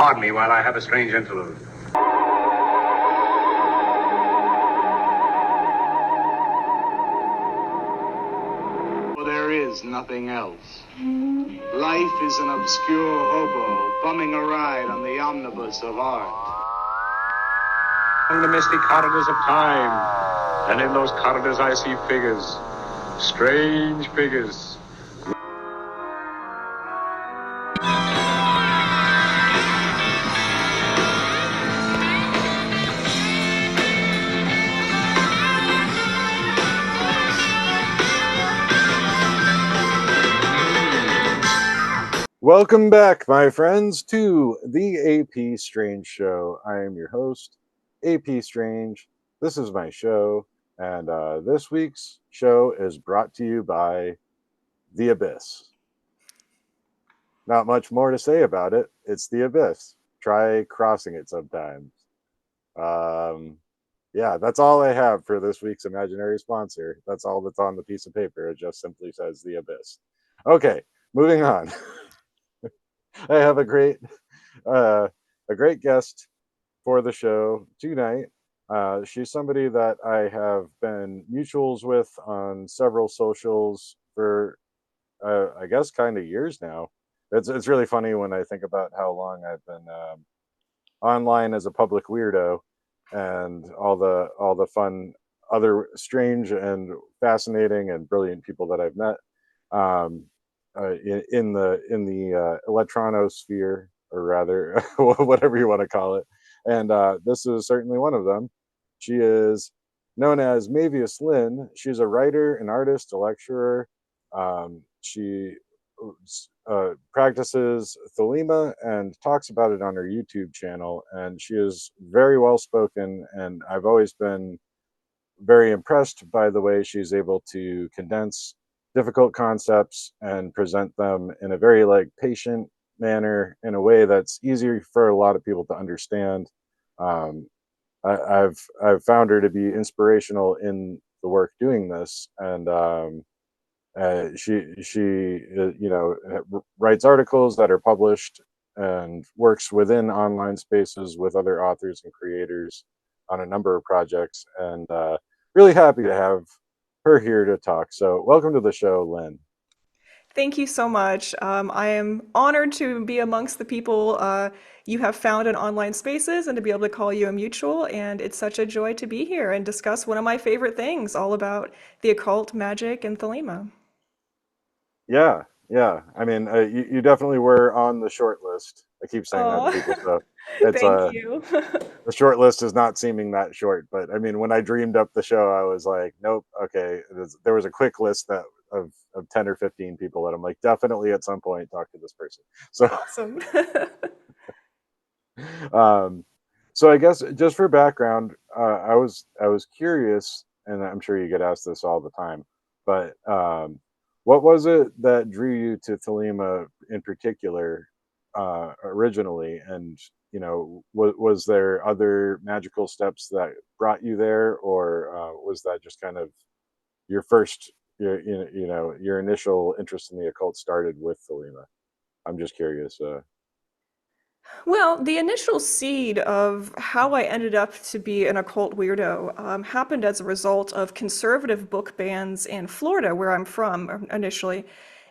Pardon me while I have a strange interlude. There is nothing else. Life is an obscure hobo bumming a ride on the omnibus of art. Along the misty corridors of time, and in those corridors I see figures, strange figures. Welcome back, my friends, to the AP Strange Show. I am your host, AP Strange. This is my show, and this week's show is brought to you by The Abyss. Not much more to say about it. It's The Abyss. Try crossing it sometimes. Yeah, that's all I have for this week's imaginary sponsor. That's all that's on the piece of paper. It just simply says The Abyss. Okay, moving on. I have a great guest for the show tonight. She's somebody that I have been mutuals with on several socials for, I guess, kind of years now. It's really funny when I think about how long I've been online as a public weirdo, and all the fun, other strange and fascinating and brilliant people that I've met. In the electronosphere, or rather, whatever you want to call it, and this is certainly one of them. She is known as Maevius Lynn. She's a writer, an artist, a lecturer. She practices Thelema and talks about it on her YouTube channel, and she is very well spoken, and I've always been very impressed by the way she's able to condense difficult concepts and present them in a very patient manner, in a way that's easier for a lot of people to understand. I've found her to be inspirational in the work doing this, and she writes articles that are published and works within online spaces with other authors and creators on a number of projects, and really happy to have her here to talk. So welcome to the show, Lynn. Thank you so much. I am honored to be amongst the people you have found in online spaces and to be able to call you a mutual. And it's such a joy to be here and discuss one of my favorite things, all about the occult, magic, and Thelema. Yeah. I mean, you definitely were on the short list. I keep saying that to people, so it's Thank you. the short list is not seeming that short. But I mean, when I dreamed up the show, I was like, nope, okay. There was a quick list that of 10 or 15 people that I'm like, definitely at some point talk to this person. So Awesome. so I guess just for background, I was curious, and I'm sure you get asked this all the time, but what was it that drew you to Thelema in particular originally? And was there other magical steps that brought you there, or was that just kind of your first, your initial interest in the occult started with Thelema? I'm just curious. Well, the initial seed of how I ended up to be an occult weirdo happened as a result of conservative book bans in Florida, where I'm from initially,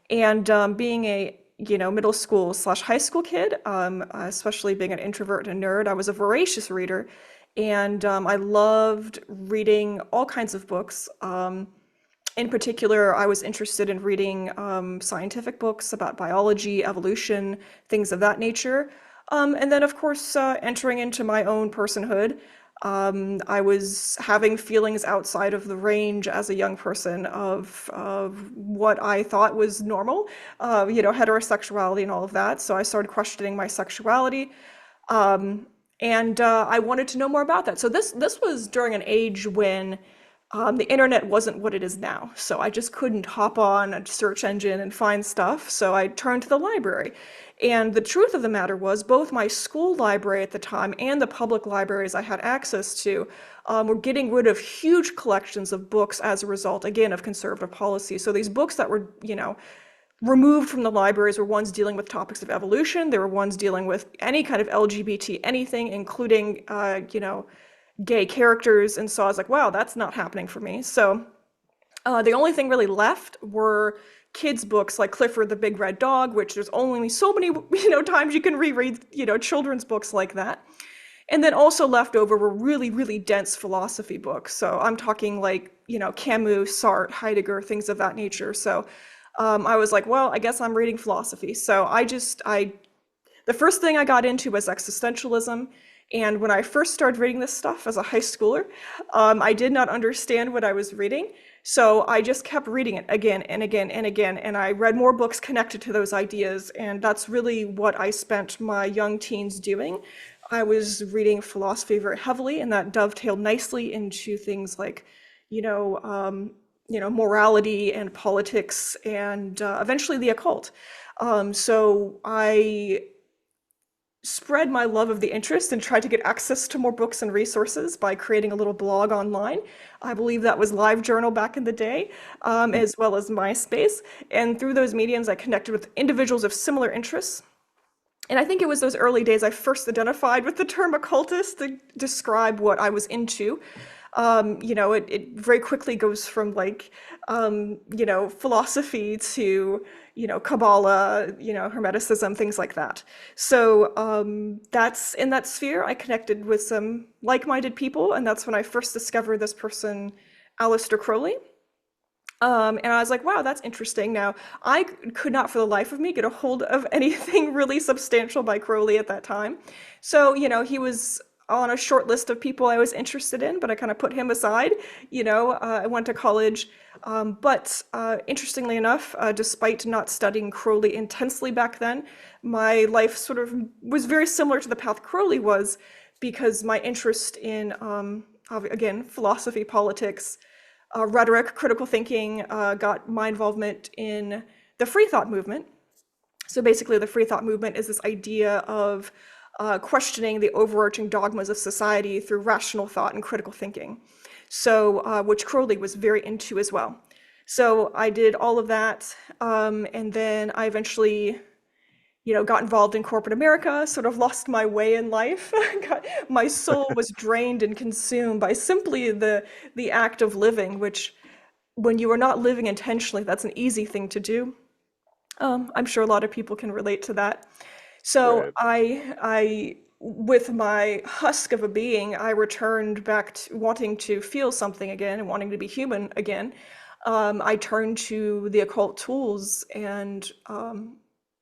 and being a middle school slash high school kid, especially being an introvert and a nerd, I was a voracious reader, and I loved reading all kinds of books. In particular, I was interested in reading scientific books about biology, evolution, things of that nature. And then, of course, entering into my own personhood, I was having feelings outside of the range as a young person of what I thought was normal, heterosexuality and all of that. So I started questioning my sexuality, and I wanted to know more about that. So this was during an age when the internet wasn't what it is now. So I just couldn't hop on a search engine and find stuff. So I turned to the library. And the truth of the matter was, both my school library at the time and the public libraries I had access to were getting rid of huge collections of books as a result, again, of conservative policy. So these books that were, removed from the libraries were ones dealing with topics of evolution. There were ones dealing with any kind of LGBT anything, including, gay characters. And so I was like, wow, that's not happening for me. So the only thing really left were kids' books like Clifford the Big Red Dog, which there's only so many, times you can reread, children's books like that. And then also left over were really, really dense philosophy books. So I'm talking like, Camus, Sartre, Heidegger, things of that nature. So I was like, well, I guess I'm reading philosophy. So the first thing I got into was existentialism. And when I first started reading this stuff as a high schooler, I did not understand what I was reading. So I just kept reading it again and again and again. And I read more books connected to those ideas. And that's really what I spent my young teens doing. I was reading philosophy very heavily, and that dovetailed nicely into things like, morality and politics, and eventually the occult. So I spread my love of the interest and tried to get access to more books and resources by creating a little blog online. I believe that was LiveJournal back in the day, as well as MySpace. And through those mediums, I connected with individuals of similar interests. And I think it was those early days I first identified with the term occultist to describe what I was into. It very quickly goes from like, philosophy to, Kabbalah, Hermeticism, things like that. So that's in that sphere. I connected with some like-minded people, and that's when I first discovered this person, Aleister Crowley. And I was like, wow, that's interesting. Now, I could not for the life of me get a hold of anything really substantial by Crowley at that time. So, he was on a short list of people I was interested in, but I kind of put him aside. I went to college. But interestingly enough, despite not studying Crowley intensely back then, my life sort of was very similar to the path Crowley was, because my interest in, again, philosophy, politics, rhetoric, critical thinking, got my involvement in the free thought movement. So basically, the free thought movement is this idea of questioning the overarching dogmas of society through rational thought and critical thinking. So, which Crowley was very into as well. So I did all of that, and then I eventually, got involved in corporate America, sort of lost my way in life. My soul was drained and consumed by simply the act of living, which, when you are not living intentionally, that's an easy thing to do. I'm sure a lot of people can relate to that. So Right. with my husk of a being, I returned back to wanting to feel something again and wanting to be human again. I turned to the occult tools and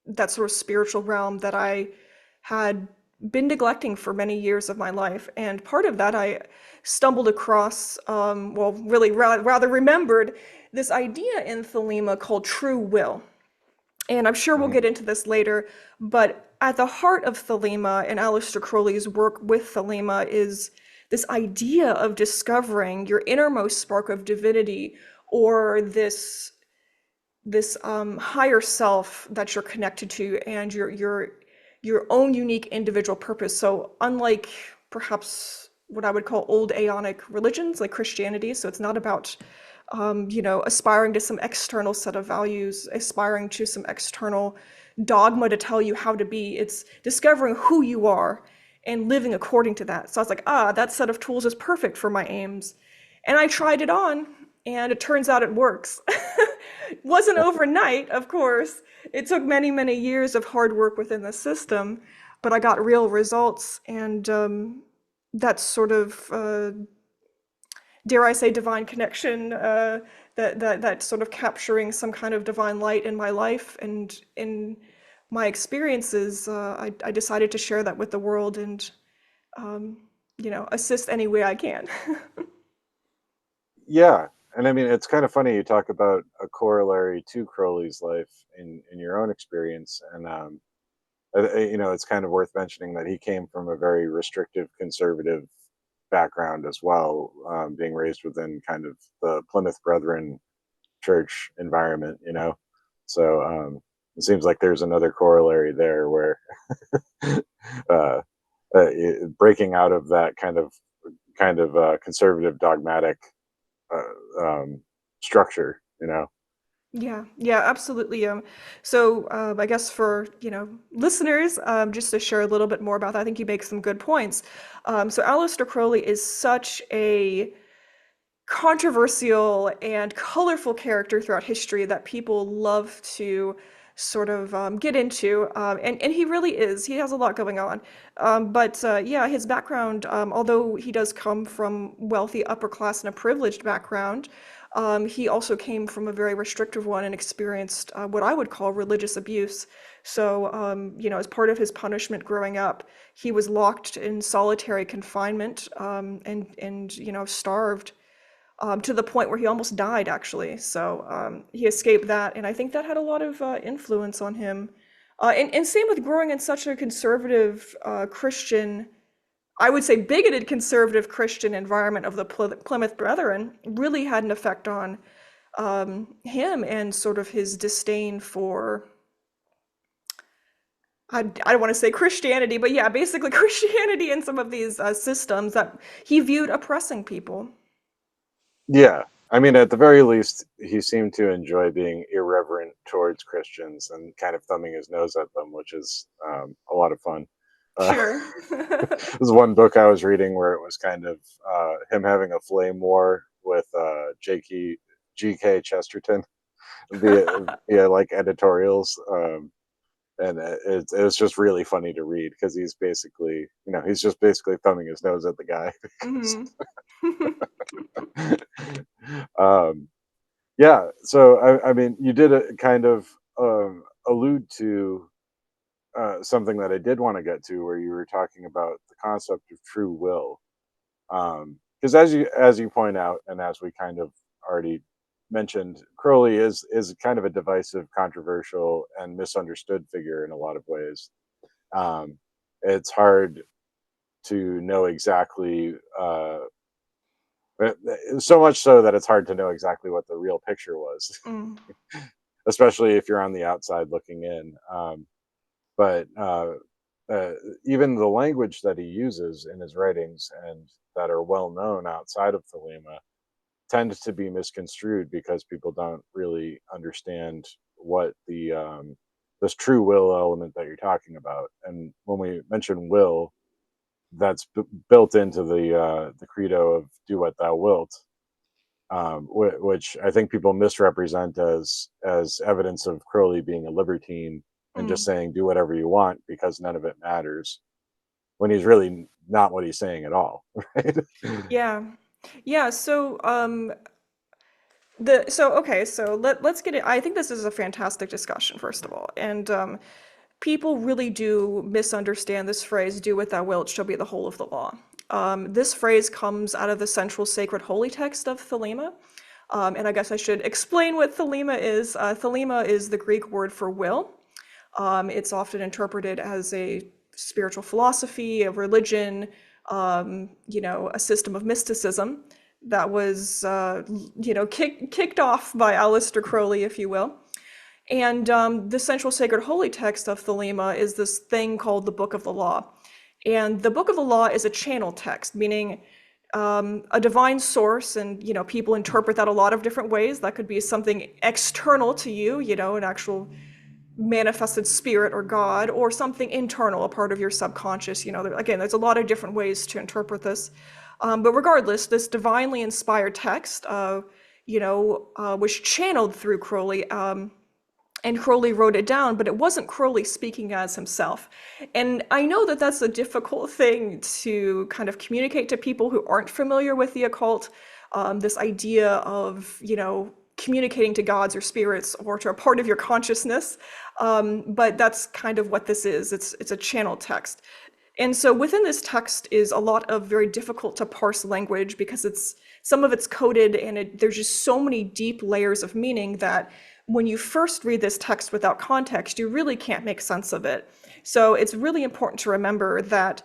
that sort of spiritual realm that I had been neglecting for many years of my life. And part of that, I stumbled across, really rather remembered this idea in Thelema called true will. And I'm sure we'll Mhm. get into this later, but at the heart of Thelema and Aleister Crowley's work with Thelema is this idea of discovering your innermost spark of divinity, or this higher self that you're connected to, and your own unique individual purpose. So unlike perhaps what I would call old Aeonic religions like Christianity, so it's not about aspiring to some external set of values, aspiring to some external dogma to tell you how to be. It's discovering who you are and living according to that. So I was like, that set of tools is perfect for my aims. And I tried it on, and it turns out it works. It wasn't overnight, of course. It took many, many years of hard work within the system, but I got real results. And that sort of, dare I say, divine connection, that sort of capturing some kind of divine light in my life and in my experiences, I decided to share that with the world and, assist any way I can. Yeah, and I mean, it's kind of funny you talk about a corollary to Crowley's life in your own experience, and it's kind of worth mentioning that he came from a very restrictive, conservative background as well, being raised within kind of the Plymouth Brethren church environment. So it seems like there's another corollary there where uh, breaking out of that kind of conservative, dogmatic structure. Yeah, absolutely. I guess for, listeners, just to share a little bit more about that, I think you make some good points. So Aleister Crowley is such a controversial and colorful character throughout history that people love to sort of get into. And he really is. He has a lot going on. Yeah, his background, although he does come from wealthy upper class and a privileged background, he also came from a very restrictive one and experienced what I would call religious abuse. So, as part of his punishment growing up, he was locked in solitary confinement and starved to the point where he almost died, actually. So he escaped that, and I think that had a lot of influence on him. And same with growing in such a conservative Christian, I would say bigoted conservative Christian environment of the Plymouth Brethren really had an effect on him and sort of his disdain for, I don't want to say Christianity, but yeah, basically Christianity and some of these systems that he viewed oppressing people. Yeah. I mean, at the very least, he seemed to enjoy being irreverent towards Christians and kind of thumbing his nose at them, which is a lot of fun. Sure. There's one book I was reading where it was kind of him having a flame war with G.K. Chesterton via like editorials. And it was just really funny to read because he's basically, he's just basically thumbing his nose at the guy. hmm um, yeah, so I mean, you did kind of allude to something that I did want to get to, where you were talking about the concept of true will. Because as you point out, and as we kind of already mentioned, Crowley is kind of a divisive, controversial, and misunderstood figure in a lot of ways. It's hard to know exactly, so much so that it's hard to know exactly what the real picture was, Mm. especially if you're on the outside looking in. But uh, even the language that he uses in his writings and that are well known outside of Thelema tend to be misconstrued because people don't really understand what the this true will element that you're talking about. And when we mention will, that's built into the credo of "do what thou wilt," which I think people misrepresent as evidence of Crowley being a libertine and just Mm. saying "do whatever you want" because none of it matters, when he's really not what he's saying at all, right? Yeah. Yeah, let's get it. I think this is a fantastic discussion, first of all. And people really do misunderstand this phrase, do what thou wilt shall be the whole of the law. This phrase comes out of the central sacred holy text of Thelema. And I guess I should explain what Thelema is. Thelema is the Greek word for will. It's often interpreted as a spiritual philosophy, a religion, a system of mysticism that was, kicked off by Aleister Crowley, if you will. And the central sacred holy text of Thelema is this thing called the Book of the Law. And the Book of the Law is a channel text, meaning a divine source, and people interpret that a lot of different ways. That could be something external to you, an actual manifested spirit or God, or something internal, a part of your subconscious. Again, there's a lot of different ways to interpret this. But regardless, this divinely inspired text, was channeled through Crowley, and Crowley wrote it down, but it wasn't Crowley speaking as himself. And I know that that's a difficult thing to kind of communicate to people who aren't familiar with the occult. This idea of, communicating to gods or spirits or to a part of your consciousness. But that's kind of what this is. It's a channel text. And so within this text is a lot of very difficult to parse language because some of it's coded, and there's just so many deep layers of meaning that when you first read this text without context, you really can't make sense of it. So it's really important to remember that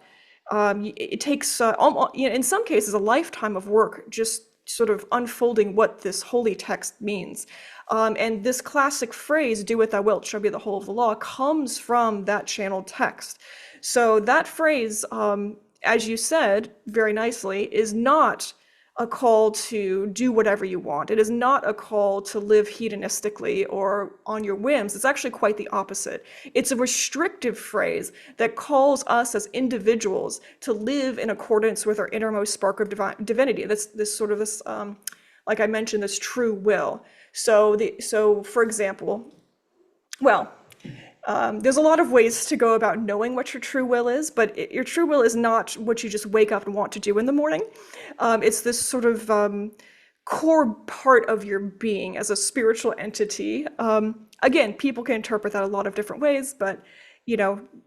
it takes, in some cases, a lifetime of work just sort of unfolding what this holy text means. And this classic phrase, "do what thou wilt shall be the whole of the law," comes from that channeled text. So that phrase, as you said very nicely, is not a call to do whatever you want. It is not a call to live hedonistically or on your whims. It's actually quite the opposite. It's a restrictive phrase that calls us as individuals to live in accordance with our innermost spark of divinity. That's this sort of this, like I mentioned, this true will. So for example, well, there's a lot of ways to go about knowing what your true will is, but your true will is not what you just wake up and want to do in the morning. It's this sort of core part of your being as a spiritual entity. Again, people can interpret that a lot of different ways, but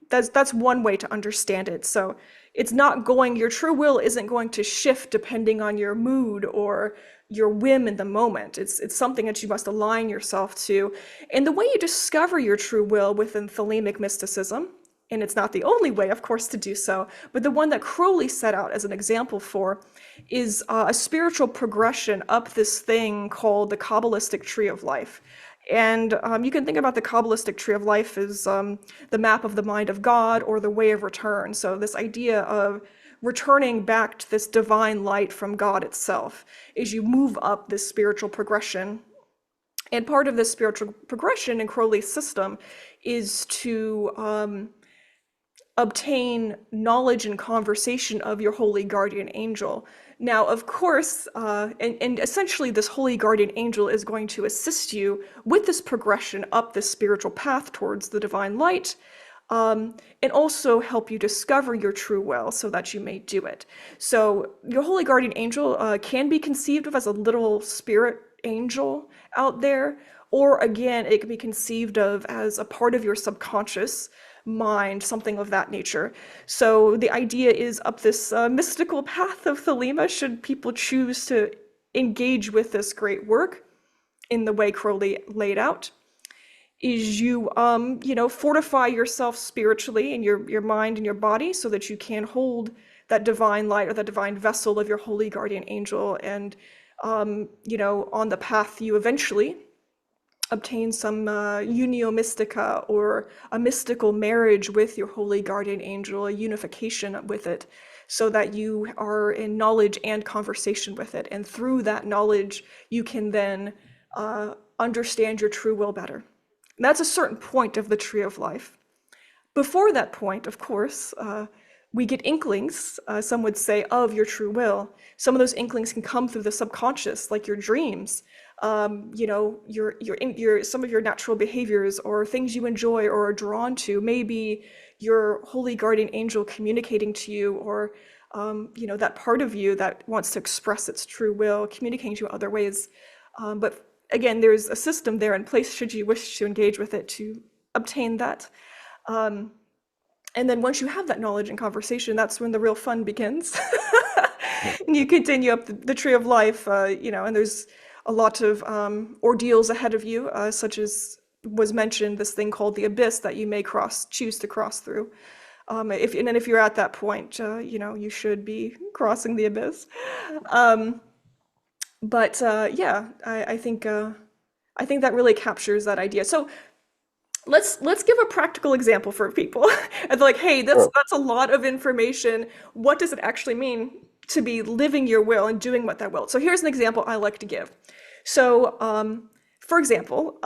that's one way to understand it. So it's not going, your true will isn't going to shift depending on your mood or your whim in the moment. It's something that you must align yourself to. And the way you discover your true will within Thelemic mysticism, and it's not the only way, of course, to do so, but the one that Crowley set out as an example for, is a spiritual progression up this thing called the Kabbalistic Tree of Life. And you can think about the Kabbalistic Tree of Life as the map of the mind of God, or the way of return. So this idea of returning back to this divine light from God itself as you move up this spiritual progression. And part of this spiritual progression in Crowley's system is to obtain knowledge and conversation of your holy guardian angel. Now, of course, and essentially this holy guardian angel is going to assist you with this progression up this spiritual path towards the divine light, and also help you discover your true will so that you may do it. So your holy guardian angel can be conceived of as a literal spirit angel out there, or again, it can be conceived of as a part of your subconscious mind, something of that nature. So the idea is up this mystical path of Thelema, should people choose to engage with this great work in the way Crowley laid out, is you fortify yourself spiritually in your mind and your body so that you can hold that divine light or that divine vessel of your holy guardian angel, and on the path you eventually obtain some unio mystica, or a mystical marriage with your holy guardian angel, a unification with it, so that you are in knowledge and conversation with it. And through that knowledge, you can then understand your true will better. And that's a certain point of the Tree of Life. Before that point, of course, we get inklings, some would say, of your true will. Some of those inklings can come through the subconscious, like your dreams, some of your natural behaviors or things you enjoy or are drawn to, maybe your holy guardian angel communicating to you, or that part of you that wants to express its true will, communicating to you in other ways. But again, there's a system there in place should you wish to engage with it to obtain that. And then once you have that knowledge and conversation, that's when the real fun begins. And you continue up the Tree of Life, and there's a lot of ordeals ahead of you, such as was mentioned, this thing called the abyss that you may choose to cross through. If you're at that point, you should be crossing the abyss. I think that really captures that idea. So let's give a practical example for people. And like, hey, that's a lot of information. What does it actually mean to be living your will and doing what that will? So here's an example I like to give. So for example,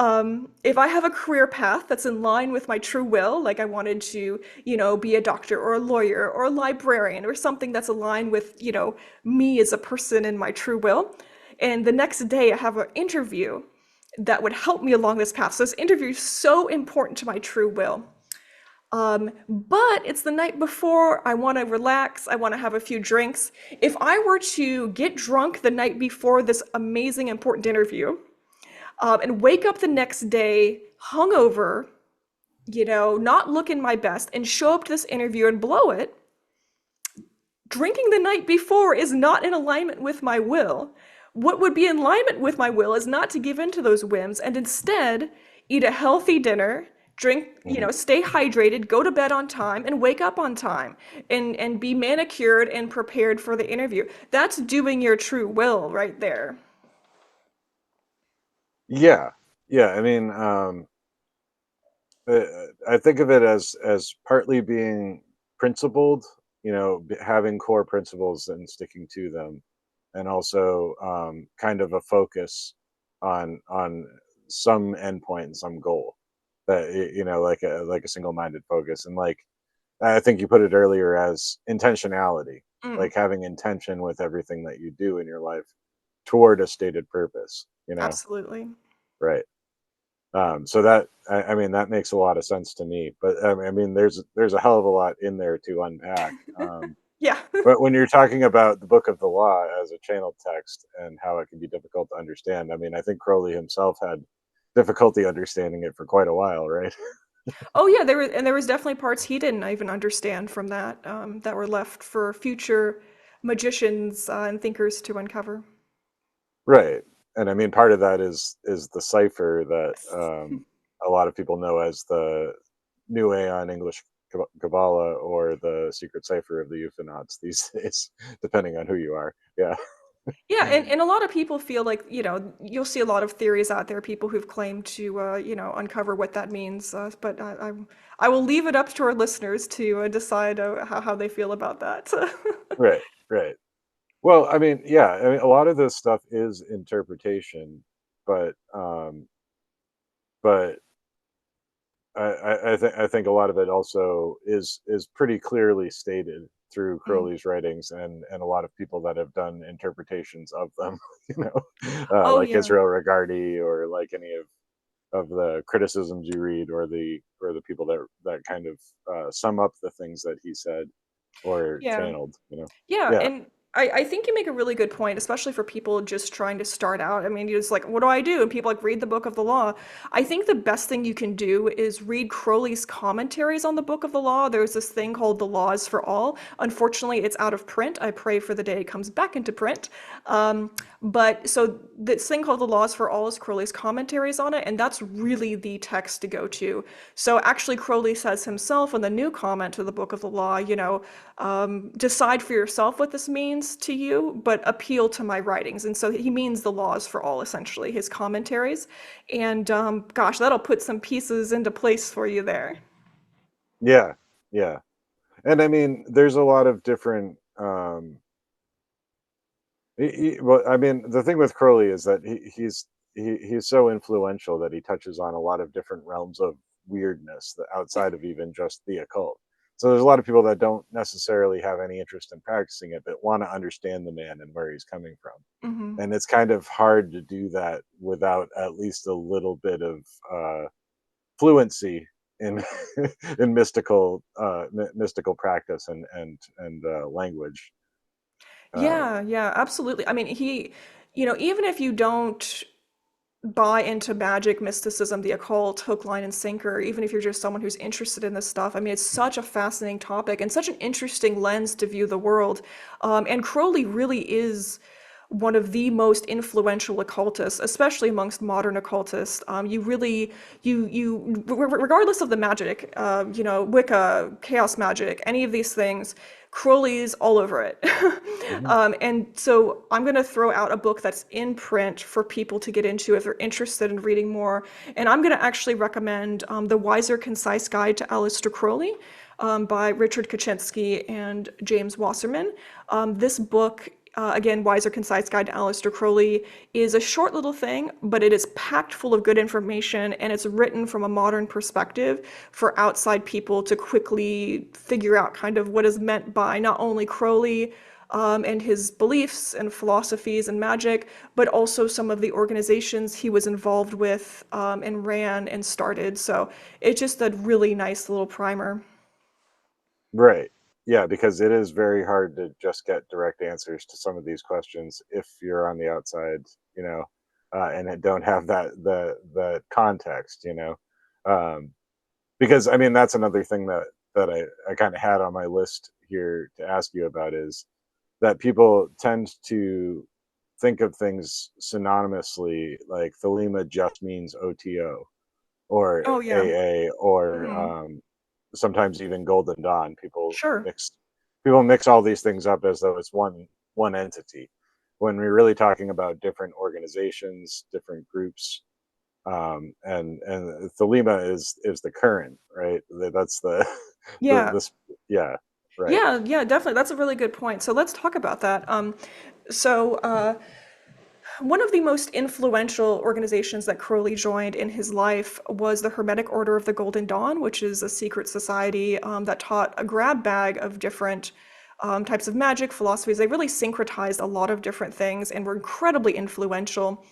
if I have a career path that's in line with my true will, like I wanted to, be a doctor or a lawyer or a librarian or something that's aligned with, me as a person and my true will, and the next day I have an interview that would help me along this path. So this interview is so important to my true will. But it's the night before, I want to relax, I want to have a few drinks. If I were to get drunk the night before this amazing, important interview, and wake up the next day hungover, not looking my best, and show up to this interview and blow it, drinking the night before is not in alignment with my will. What would be in alignment with my will is not to give in to those whims, and instead eat a healthy dinner, drink, stay hydrated, go to bed on time, and wake up on time, and be manicured and prepared for the interview. That's doing your true will right there. Yeah. I mean, I think of it as partly being principled, having core principles and sticking to them, and also kind of a focus on some endpoint and some goal that like a single-minded focus. And like I think you put it earlier as intentionality, Mm, like having intention with everything that you do in your life toward a stated purpose, absolutely. right? So that I mean that makes a lot of sense to me. But I mean, there's a hell of a lot in there to unpack. Yeah. But when you're talking about the Book of the Law as a channeled text and how it can be difficult to understand, I mean, I think Crowley himself had difficulty understanding it for quite a while, right? Oh yeah, there was definitely parts he didn't even understand from that, that were left for future magicians and thinkers to uncover. Right. And I mean, part of that is the cipher that a lot of people know as the New Aeon English Kabbalah or the secret cipher of the Euphonauts these days, depending on who you are. Yeah. Yeah, and a lot of people feel like, you'll see a lot of theories out there, people who've claimed to, uncover what that means. But I will leave it up to our listeners to decide how they feel about that. Right. Right. Well, I mean, yeah, I mean, a lot of this stuff is interpretation, but but I think a lot of it also is pretty clearly stated through Mm. Crowley's writings and a lot of people that have done interpretations of them, Oh like yeah. Israel Regardie or like any of the criticisms you read or the people that kind of sum up the things that he said or Yeah. channeled. Yeah, Yeah, and I think you make a really good point, especially for people just trying to start out. I mean, you're just like, what do I do? And people like read the Book of the Law. I think the best thing you can do is read Crowley's commentaries on the Book of the Law. There's this thing called The Laws for All. Unfortunately, it's out of print. I pray for the day it comes back into print. But so this thing called The Laws for All is Crowley's commentaries on it, and that's really the text to go to. So actually, Crowley says himself in the new comment to the Book of the Law, decide for yourself what this means to you, but appeal to my writings. And so he means the laws for all, essentially, his commentaries. And gosh, that'll put some pieces into place for you there. yeah, yeah. And I mean, there's a lot of different. Well, I mean, the thing with Crowley is that he's so influential that he touches on a lot of different realms of weirdness that outside of even just the occult. So there's a lot of people that don't necessarily have any interest in practicing it, but want to understand the man and where he's coming from. Hmm. And it's kind of hard to do that without at least a little bit of fluency in in mystical practice and language. Uh, Yeah, yeah, absolutely. I mean, even if you don't buy into magic, mysticism, the occult, hook, line, and sinker, even if you're just someone who's interested in this stuff. I mean, it's such a fascinating topic and such an interesting lens to view the world. And Crowley really is one of the most influential occultists, especially amongst modern occultists. You really, regardless of the magic, Wicca, chaos magic, any of these things, Crowley's all over it. mhm. And so I'm going to throw out a book that's in print for people to get into if they're interested in reading more. And I'm going to actually recommend The Wiser, Concise Guide to Aleister Crowley by Richard Kaczynski and James Wasserman. This book, again, Wiser, Concise Guide to Aleister Crowley, is a short little thing, but it is packed full of good information, and it's written from a modern perspective for outside people to quickly figure out kind of what is meant by not only Crowley and his beliefs and philosophies and magic, but also some of the organizations he was involved with and ran and started. So it's just a really nice little primer. Right. Yeah, because it is very hard to just get direct answers to some of these questions if you're on the outside, you know, and it don't have the context, Um, because I mean that's another thing that I kind of had on my list here to ask you about is that people tend to think of things synonymously, like Thelema just means OTO or Oh, yeah. AA or Mhm. sometimes even Golden Dawn. Sure. People mix all these things up as though it's one entity. When we're really talking about different organizations, different groups, and Thelema is the current, right? That's the Yeah. this yeah. Right. Yeah, definitely. That's a really good point. So let's talk about that. So one of the most influential organizations that Crowley joined in his life was the Hermetic Order of the Golden Dawn, which is a secret society that taught a grab bag of different types of magic, philosophies. They really syncretized a lot of different things and were incredibly influential.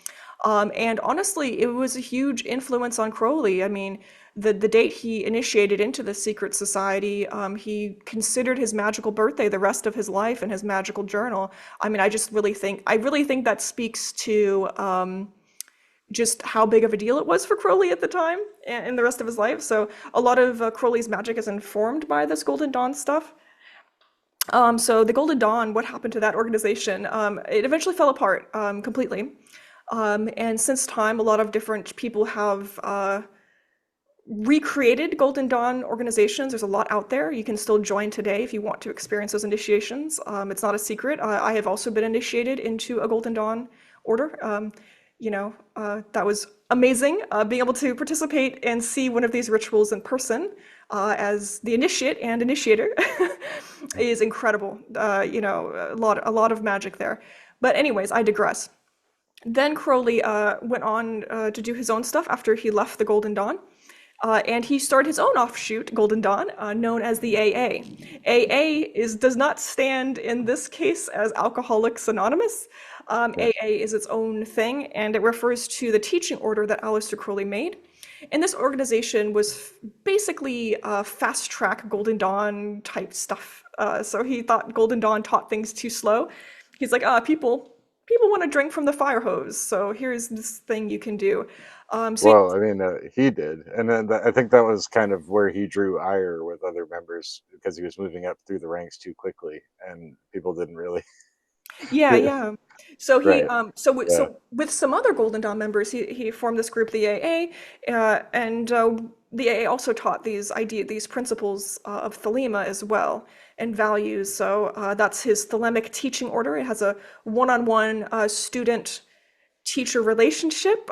And honestly, it was a huge influence on Crowley. I mean, the date he initiated into the secret society, he considered his magical birthday the rest of his life in his magical journal. I mean, I really think that speaks to just how big of a deal it was for Crowley at the time and the rest of his life. So a lot of Crowley's magic is informed by this Golden Dawn stuff. So the Golden Dawn, what happened to that organization? It eventually fell apart completely. And since time, a lot of different people have recreated Golden Dawn organizations. There's a lot out there. You can still join today if you want to experience those initiations. It's not a secret. I have also been initiated into a Golden Dawn order. That was amazing. Being able to participate and see one of these rituals in person as the initiate and initiator is incredible. A lot of magic there. But anyways, I digress. Then Crowley went on to do his own stuff after he left the Golden Dawn. And he started his own offshoot, Golden Dawn, known as the AA. Does not stand in this case as Alcoholics Anonymous. Yeah. AA is its own thing, and it refers to the teaching order that Aleister Crowley made. And this organization was basically fast track Golden Dawn type stuff. So he thought Golden Dawn taught things too slow. He's like, people want to drink from the fire hose, so here's this thing you can do. So Well, I mean, he did, and then I think that was kind of where he drew ire with other members because he was moving up through the ranks too quickly, and people didn't really. yeah, yeah. So he Right. Yeah. so with some other Golden Dawn members, he formed this group, the AA, and the AA also taught these principles of Thelema as well and values. So that's his Thelemic teaching order. It has a one-on-one student teacher relationship.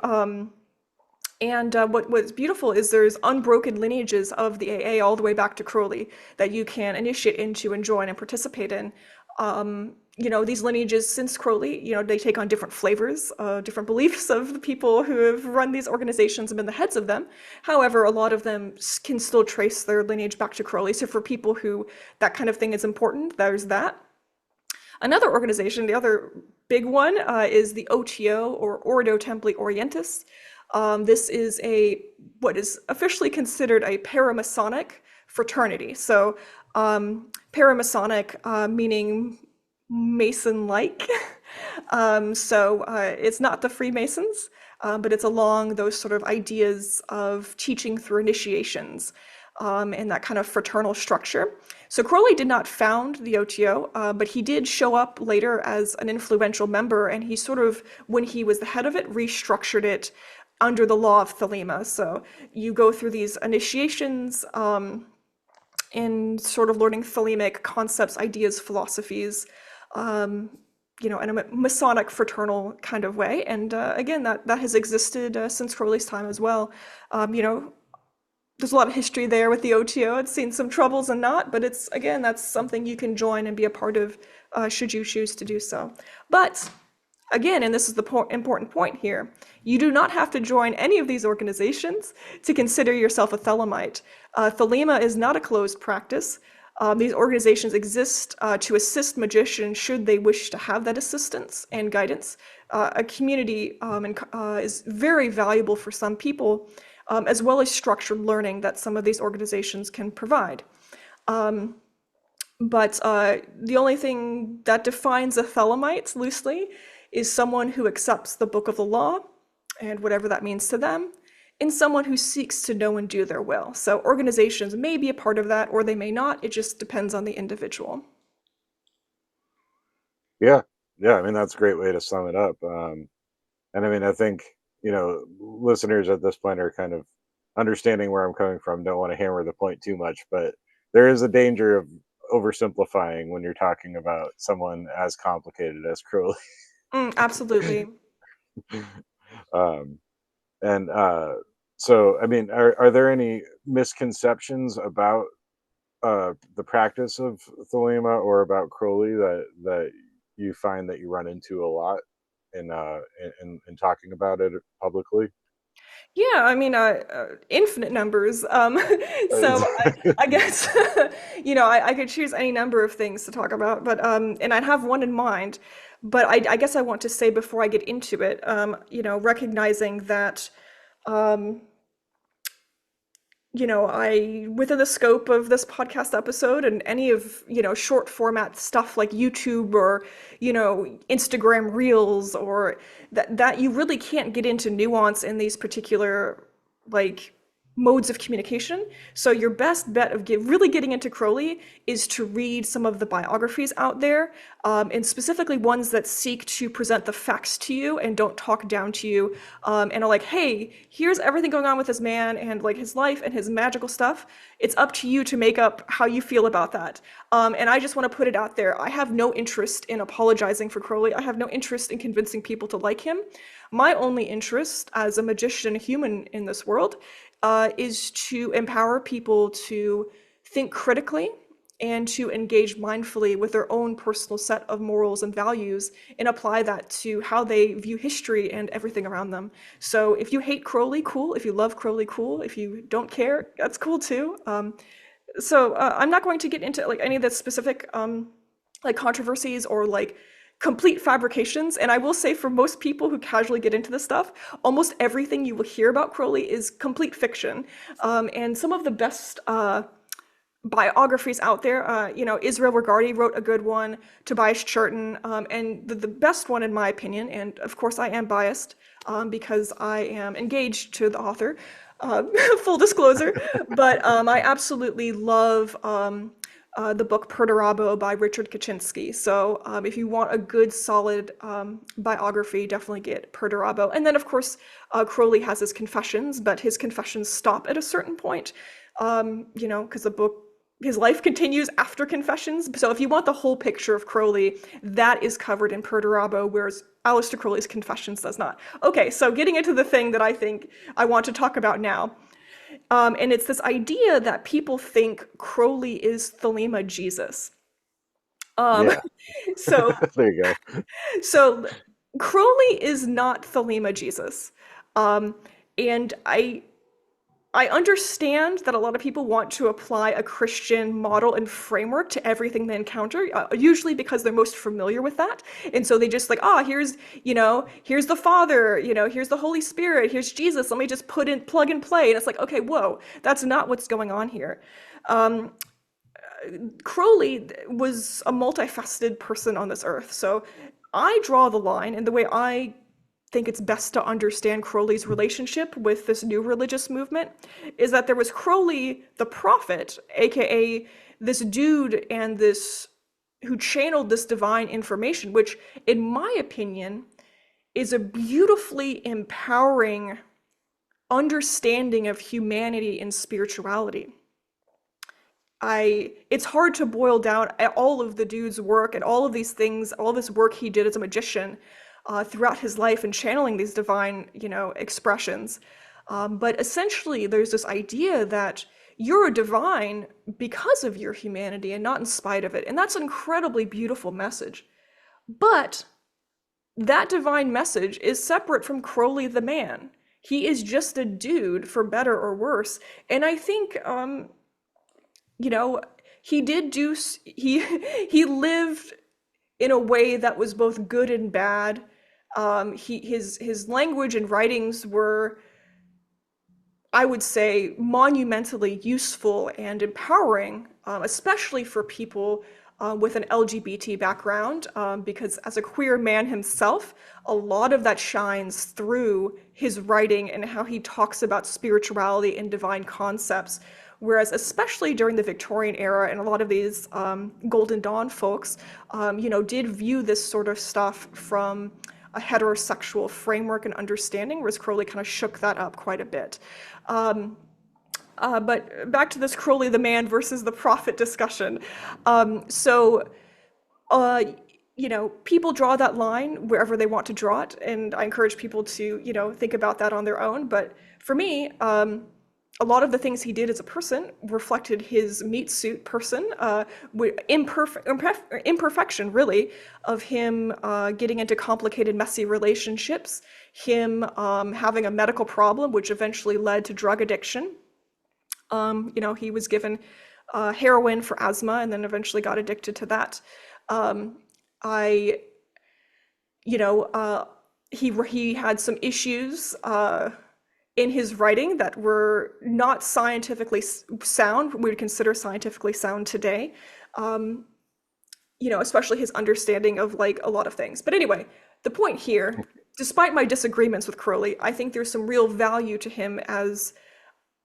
And what's beautiful is there's unbroken lineages of the AA all the way back to Crowley that you can initiate into and join and participate in. These lineages since Crowley, they take on different flavors, different beliefs of the people who have run these organizations and been the heads of them. However, a lot of them can still trace their lineage back to Crowley. So for people who that kind of thing is important, there's that. Another organization, the other big one, is the OTO, or Ordo Templi Orientis. This is what is officially considered a paramasonic fraternity. So paramasonic meaning Mason-like. It's not the Freemasons, but it's along those sort of ideas of teaching through initiations and that kind of fraternal structure. So Crowley did not found the OTO, but he did show up later as an influential member, and he sort of, when he was the head of it, restructured it under the law of Thelema. So you go through these initiations in sort of learning Thelemic concepts, ideas, philosophies, in a Masonic fraternal kind of way. And again, that has existed since Crowley's time as well. There's a lot of history there with the OTO. It's seen some troubles and not, but that's something you can join and be a part of should you choose to do so. But again, and this is the important point here, you do not have to join any of these organizations to consider yourself a Thelemite. Thelema is not a closed practice. These organizations exist to assist magicians should they wish to have that assistance and guidance. A community is very valuable for some people, as well as structured learning that some of these organizations can provide. But the only thing that defines a Thelemite loosely is someone who accepts the book of the law, and whatever that means to them, and someone who seeks to know and do their will. So organizations may be a part of that, or they may not. It just depends on the individual. Yeah. I mean, that's a great way to sum it up. And I mean, I think listeners at this point are kind of understanding where I'm coming from. Don't want to hammer the point too much, but there is a danger of oversimplifying when you're talking about someone as complicated as Crowley. Absolutely. um, and so, I mean, are there any misconceptions about the practice of Thelema or about Crowley that you find that you run into a lot in talking about it publicly? Yeah, I mean, infinite numbers. So I guess, I could choose any number of things to talk about, but and I'd have one in mind. But I guess I want to say before I get into it, recognizing that, um, I within the scope of this podcast episode and any of, short format stuff like YouTube or, Instagram Reels or that you really can't get into nuance in these particular like modes of communication. So your best bet of really getting into Crowley is to read some of the biographies out there, and specifically ones that seek to present the facts to you and don't talk down to you, and are like, hey, here's everything going on with this man and like his life and his magical stuff. It's up to you to make up how you feel about that. And I just want to put it out there. I have no interest in apologizing for Crowley. I have no interest in convincing people to like him. My only interest as a magician human in this world is to empower people to think critically and to engage mindfully with their own personal set of morals and values and apply that to how they view history and everything around them. So if you hate Crowley, cool. If you love Crowley, cool. If you don't care, that's cool too. So I'm not going to get into like any of the specific like controversies or like complete fabrications. And I will say for most people who casually get into this stuff, almost everything you will hear about Crowley is complete fiction. And some of the best biographies out there, Israel Regardie wrote a good one, Tobias Churton, and the best one in my opinion, and of course I am biased because I am engaged to the author, full disclosure, but I absolutely love the book Perdurabo by Richard Kaczynski. So if you want a good, solid biography, definitely get Perdurabo. And then, of course, Crowley has his confessions, but his confessions stop at a certain point, because the book, his life continues after confessions. So if you want the whole picture of Crowley, that is covered in Perdurabo, whereas Aleister Crowley's Confessions does not. Okay, so getting into the thing that I think I want to talk about now. And it's this idea that people think Crowley is Thelema Jesus. Yeah. So, There you go. so Crowley is not Thelema Jesus. And I understand that a lot of people want to apply a Christian model and framework to everything they encounter, usually because they're most familiar with that. And so they just like, here's the Father, here's the Holy Spirit, here's Jesus. Let me just plug and play. And it's like, okay, whoa, that's not what's going on here. Crowley was a multifaceted person on this earth. So I draw the line, and the way I think it's best to understand Crowley's relationship with this new religious movement is that there was Crowley the prophet, aka this dude and this who channeled this divine information, which in my opinion is a beautifully empowering understanding of humanity and spirituality. It's hard to boil down all of the dude's work and all of these things, all this work he did as a magician throughout his life and channeling these divine, expressions. But essentially, there's this idea that you're a divine because of your humanity and not in spite of it. And that's an incredibly beautiful message. But that divine message is separate from Crowley the man. He is just a dude, for better or worse. And I think, he did do, he lived in a way that was both good and bad. His language and writings were, I would say, monumentally useful and empowering, especially for people with an LGBT background, because as a queer man himself, a lot of that shines through his writing and how he talks about spirituality and divine concepts. Whereas, especially during the Victorian era, and a lot of these Golden Dawn folks, did view this sort of stuff from a heterosexual framework and understanding, whereas Crowley kind of shook that up quite a bit. But back to this Crowley the man versus the prophet discussion. People draw that line wherever they want to draw it, and I encourage people to, think about that on their own. But for me, a lot of the things he did as a person reflected his meat suit person, imperfection, really, of him getting into complicated, messy relationships, him having a medical problem, which eventually led to drug addiction. He was given heroin for asthma and then eventually got addicted to that. I, you know, he had some issues in his writing that were not scientifically sound, we would consider scientifically sound today. Especially his understanding of like a lot of things. But anyway, the point here, despite my disagreements with Crowley, I think there's some real value to him as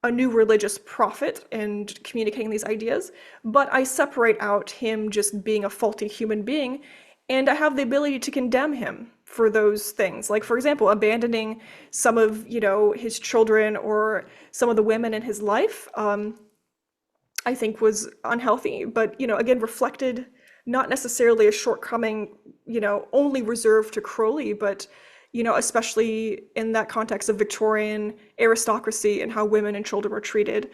a new religious prophet and communicating these ideas, but I separate out him just being a faulty human being, and I have the ability to condemn him for those things. Like, for example, abandoning some of, his children or some of the women in his life, I think was unhealthy, but, again, reflected not necessarily a shortcoming, only reserved to Crowley, but especially in that context of Victorian aristocracy and how women and children were treated.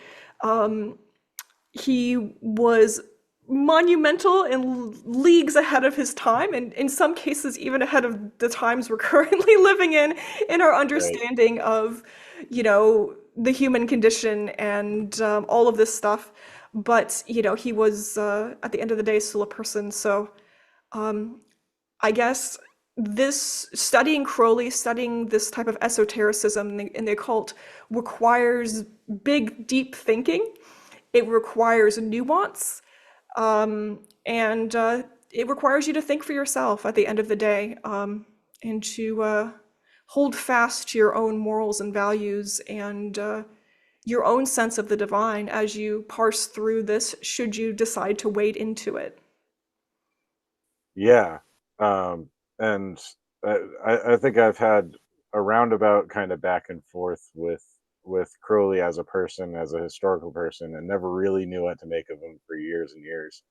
He was monumental and leagues ahead of his time, and in some cases even ahead of the times we're currently living in our understanding of, the human condition and all of this stuff. But, he was, at the end of the day, still a person. So I guess studying Crowley, studying this type of esotericism in the occult requires big, deep thinking. It requires nuance, and it requires you to think for yourself at the end of the day, and to hold fast to your own morals and values and your own sense of the divine as you parse through this, should you decide to wade into it. Yeah. And I think I've had a roundabout kind of back and forth with Crowley as a person, as a historical person, and never really knew what to make of him for years and years.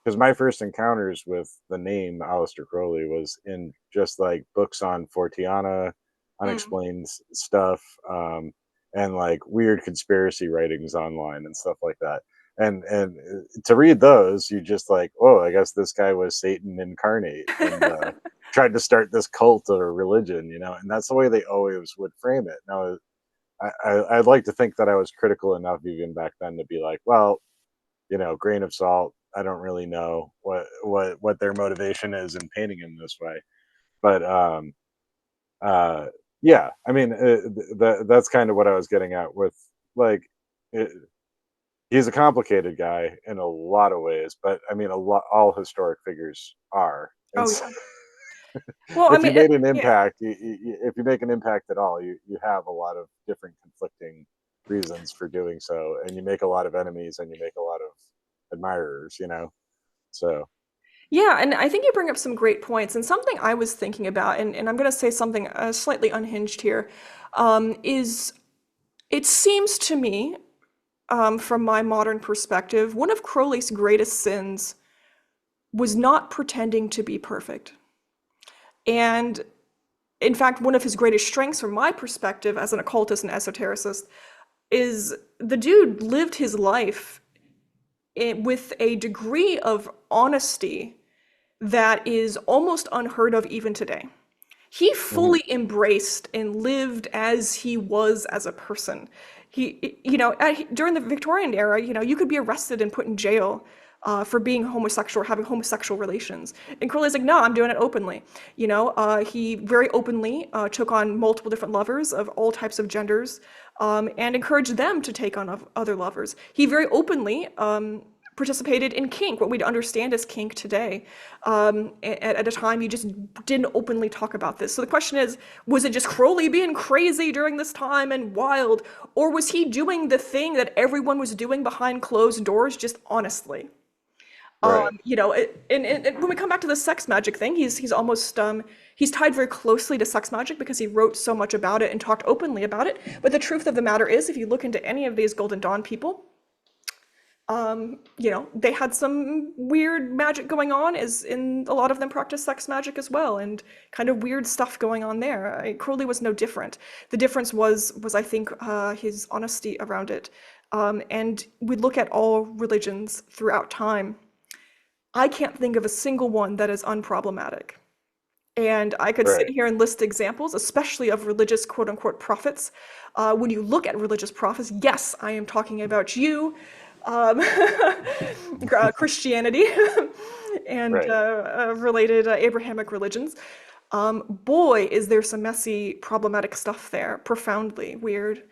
Because my first encounters with the name Aleister Crowley was in just like books on Forteana, unexplained stuff, and like weird conspiracy writings online and stuff like that. And to read those, you just like, oh, I guess this guy was Satan incarnate and tried to start this cult or religion, and that's the way they always would frame it. Now, I'd like to think that I was critical enough even back then to be like, well, grain of salt. I don't really know what their motivation is in painting him this way, but yeah, I mean, that's kind of what I was getting at with like. He's a complicated guy in a lot of ways, but I mean, all historic figures are. And Oh, so yeah. Well, if you made an yeah. impact, if you make an impact at all, you have a lot of different conflicting reasons for doing so, and you make a lot of enemies and you make a lot of admirers, So Yeah, and I think you bring up some great points. And something I was thinking about, and I'm going to say something slightly unhinged here, is it seems to me, from my modern perspective, one of Crowley's greatest sins was not pretending to be perfect. And in fact, one of his greatest strengths from my perspective as an occultist and esotericist is the dude lived his life with a degree of honesty that is almost unheard of even today. He fully embraced and lived as he was as a person. During the Victorian era, you could be arrested and put in jail for being homosexual or having homosexual relations. And Crowley's like, no, I'm doing it openly. He very openly took on multiple different lovers of all types of genders, and encouraged them to take on other lovers. He very openly participated in kink, what we'd understand as kink today. At a time, you just didn't openly talk about this. So the question is, was it just Crowley being crazy during this time and wild, or was he doing the thing that everyone was doing behind closed doors, just honestly? right. And when we come back to the sex magic thing, he's almost he's tied very closely to sex magic because he wrote so much about it and talked openly about it. But the truth of the matter is, if you look into any of these Golden Dawn people, They had some weird magic going on, as in a lot of them practiced sex magic as well, and kind of weird stuff going on there. Crowley was no different. The difference was I think his honesty around it. And we look at all religions throughout time. I can't think of a single one that is unproblematic. And I could sit Right. here and list examples, especially of religious quote unquote prophets. When you look at religious prophets, yes, I am talking about you, um, Christianity, and Right. related Abrahamic religions. Boy, is there some messy, problematic stuff there, profoundly weird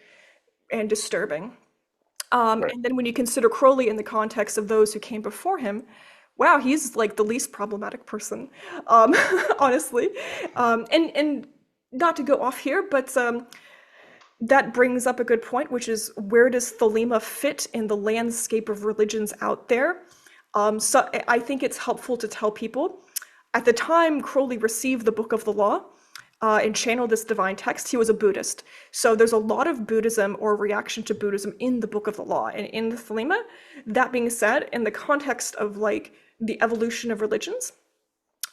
and disturbing. Right. And then when you consider Crowley in the context of those who came before him, wow, he's like the least problematic person, honestly. And not to go off here, but that brings up a good point, which is where does Thelema fit in the landscape of religions out there? So I think it's helpful to tell people. At the time Crowley received the Book of the Law and channeled this divine text, he was a Buddhist. So there's a lot of Buddhism or reaction to Buddhism in the Book of the Law and in the Thelema. That being said, in the context of like the evolution of religions,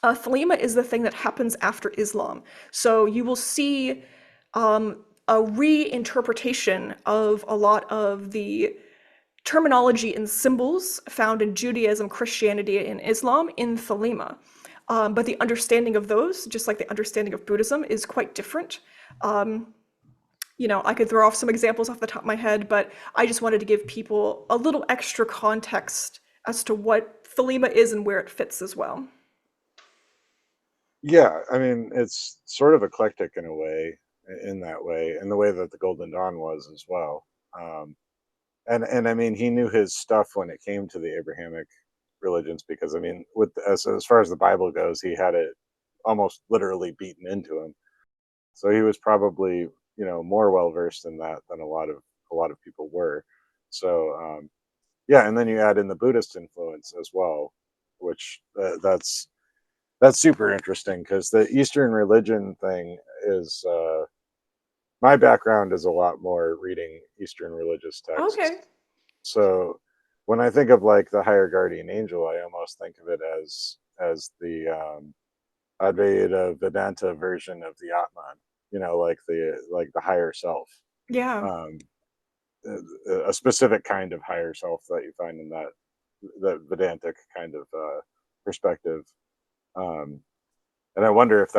Thelema is the thing that happens after Islam. So you will see a reinterpretation of a lot of the terminology and symbols found in Judaism, Christianity, and Islam in Thelema. But the understanding of those, just like the understanding of Buddhism, is quite different. I could throw off some examples off the top of my head, but I just wanted to give people a little extra context as to what Thelema is and where it fits as well. Yeah, I mean, it's sort of eclectic in a way, in that way, in the way that the Golden Dawn was as well. Um, and I mean, he knew his stuff when it came to the Abrahamic religions, because I mean, with as far as the Bible goes, he had it almost literally beaten into him. So he was probably, more well versed in that than a lot of people were. So yeah, and then you add in the Buddhist influence as well, which that's super interesting, because the Eastern religion thing is my background is a lot more reading Eastern religious texts. Okay. So when I think of like the higher guardian angel, I almost think of it as the Advaita Vedanta version of the Atman. Like the higher self, Yeah. um, a specific kind of higher self that you find in that Vedantic kind of perspective. Um, and I wonder if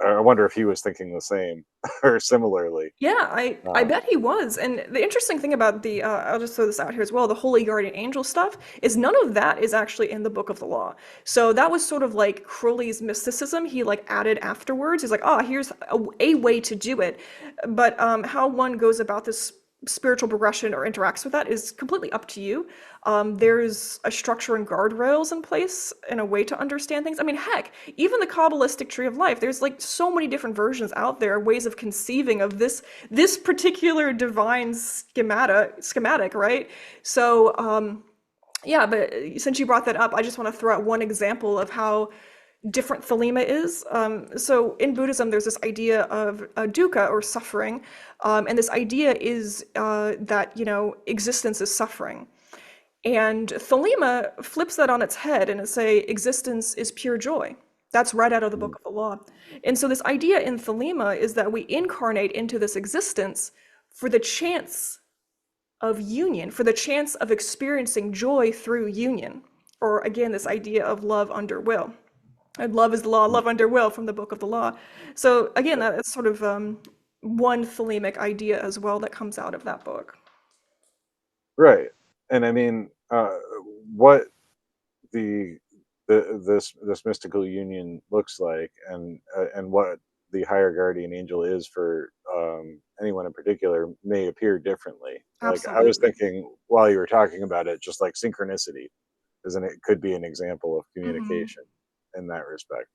I wonder if he was thinking the same or similarly. Yeah, I Um, bet he was. And the interesting thing about the I'll just throw this out here as well, the Holy Guardian Angel stuff is none of that is actually in the Book of the Law. So that was sort of like Crowley's mysticism. He like added afterwards. He's like, oh, here's a way to do it. But how one goes about this spiritual progression or interacts with that is completely up to you. There's a structure and guardrails in place and a way to understand things. I mean, heck, even the Kabbalistic tree of life, there's like so many different versions out there, ways of conceiving of this particular divine schematic, right? So yeah, but since you brought that up, I just want to throw out one example of how different Thelema is. So in Buddhism, there's this idea of dukkha or suffering, and this idea is that existence is suffering. And Thelema flips that on its head and it say existence is pure joy. That's right out of the Book of the Law. And so this idea in Thelema is that we incarnate into this existence for the chance of union, for the chance of experiencing joy through union. Or again, this idea of love under will. And love is the law, love under will from the Book of the Law. So again, that's sort of one Thelemic idea as well that comes out of that book. right, and I mean, what the this mystical union looks like, and what the higher guardian angel is for anyone in particular may appear differently. Like I was Absolutely. thinking while you were talking about it, just like synchronicity, isn't it? Could be an example of Hmm. communication in that respect.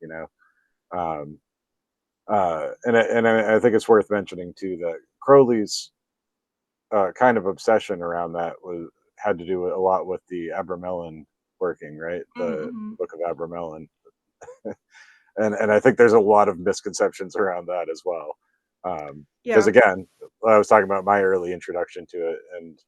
Um, and I think it's worth mentioning too that Crowley's kind of obsession around that had to do a lot with the Abramelin working, right? The Mm-hmm. Book of Abramelin, and I think there's a lot of misconceptions around that as well. Because Yeah. again, I was talking about my early introduction to it, and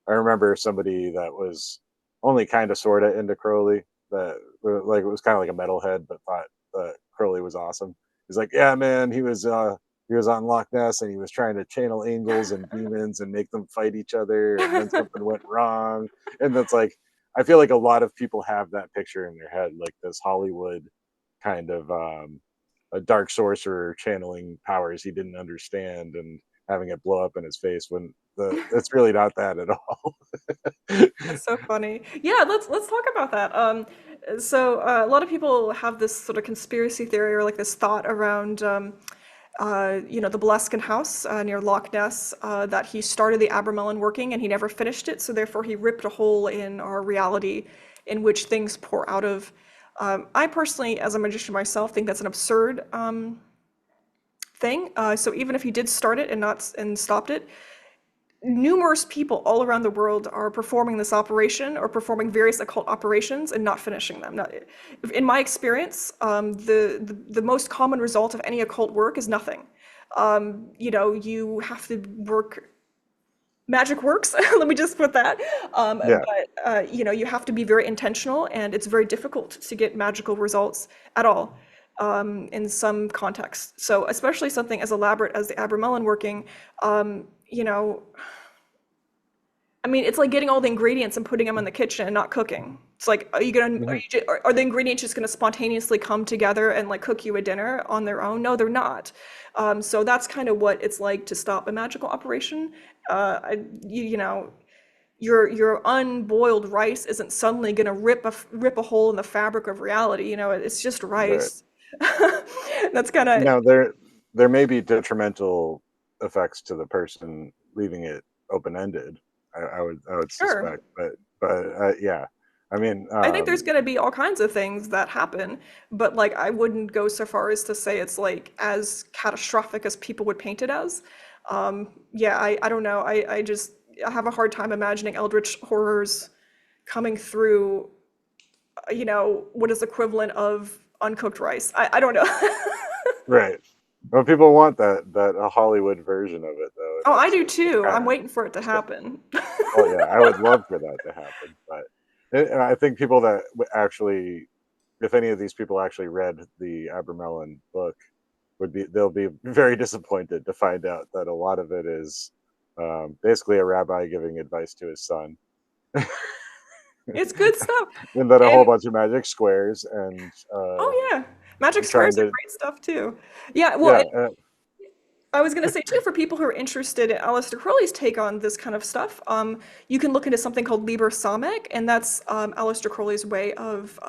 I remember somebody that was only kind of sort of into Crowley, that like it was kind of like a metalhead, but thought that Crowley was awesome. He's like, yeah, man, he was on Loch Ness and he was trying to channel angels and demons and make them fight each other, and then something went wrong. And that's like, I feel like a lot of people have that picture in their head, like this Hollywood kind of a dark sorcerer channeling powers he didn't understand and having it blow up in his face, when it's really not that at all. That's so funny. Yeah, let's talk about that. A lot of people have this sort of conspiracy theory or like this thought around, the Beluskin house near Loch Ness, that he started the Abramelin working and he never finished it, so therefore he ripped a hole in our reality in which things pour out of. I personally, as a magician myself, think that's an absurd thing. So even if he did start it and not and stopped it, numerous people all around the world are performing this operation or performing various occult operations and not finishing them. Now, in my experience, the most common result of any occult work is nothing. You have to work. Magic works. Let me just put that. Yeah. You have to be very intentional, and it's very difficult to get magical results at all in some contexts. So, especially something as elaborate as the Abramelin working, um, you know, I mean, it's like getting all the ingredients and putting them in the kitchen and not cooking. It's like, Mhm. are the ingredients just gonna spontaneously come together and like cook you a dinner on their own? No, they're not. So that's kind of what it's like to stop a magical operation. You know, your unboiled rice isn't suddenly gonna rip a hole in the fabric of reality. It's just Right. rice. That's kind of Now there may be detrimental effects to the person leaving it open ended. I would sure. suspect, but yeah, I mean, I think there's going to be all kinds of things that happen, but like I wouldn't go so far as to say it's like as catastrophic as people would paint it as. Yeah, I don't know. I have a hard time imagining eldritch horrors coming through, what is equivalent of uncooked rice. I don't know. right. Well, people want that a Hollywood version of it though, Oh, and I do it's too. kind I'm of waiting for it to happen. well, yeah, I would love for that to happen, but and I think people that actually, if any of these people actually read the Abramelin book, they'll be very disappointed to find out that a lot of it is basically a rabbi giving advice to his son, It's good stuff. and then a whole And bunch of magic squares and oh yeah, Magic Squares trying are to great stuff too. Yeah, well, yeah I was going to say too, for people who are interested in Aleister Crowley's take on this kind of stuff, you can look into something called Liber Samekh, and that's Aleister Crowley's way of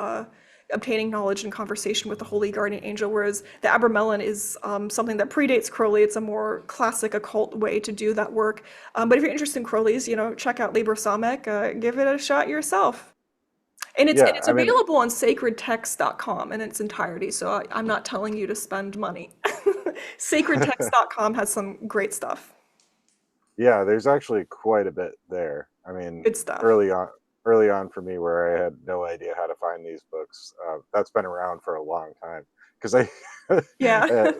obtaining knowledge and conversation with the Holy Guardian Angel, whereas the Abramelin is something that predates Crowley. It's a more classic occult way to do that work. But if you're interested in Crowley's, check out Liber Samekh, give it a shot yourself. And yeah. it's I mean, available on sacredtext.com in its entirety, so I'm not telling you to spend money. Sacredtext.com has some great stuff. yeah, there's actually quite a bit there. I mean, Good stuff. early on for me, where I had no idea how to find these books, that's been around for a long time because I Yeah. uh,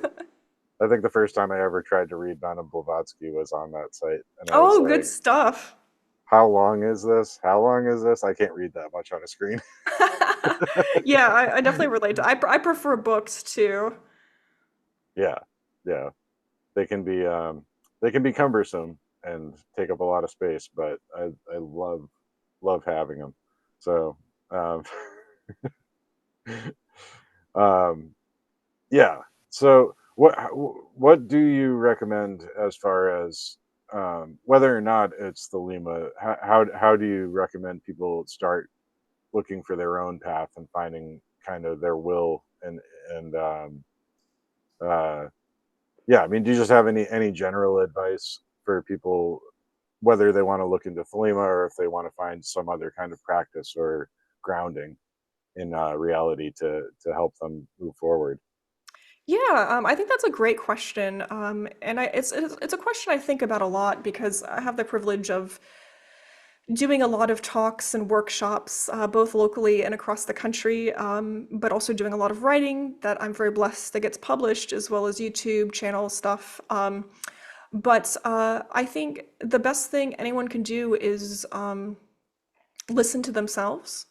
I think the first time I ever tried to read Madame Blavatsky was on that site, and I was Oh, good like, stuff. "How long is this? How long is this? I can't read that much on a screen." Yeah, I definitely relate to. I prefer books too. Yeah, yeah, they can be cumbersome and take up a lot of space, but I love having them. So um, um, yeah. So what do you recommend as far as whether or not it's the Lima? How do you recommend people start looking for their own path and finding kind of their will and uh, yeah? I mean, do you just have any general advice for people, whether they want to look into Thelema or if they want to find some other kind of practice or grounding in reality to help them move forward? Yeah, I think that's a great question, and it's a question I think about a lot because I have the privilege of doing a lot of talks and workshops, both locally and across the country, but also doing a lot of writing that I'm very blessed that gets published, as well as YouTube channel stuff. But I think the best thing anyone can do is listen to themselves.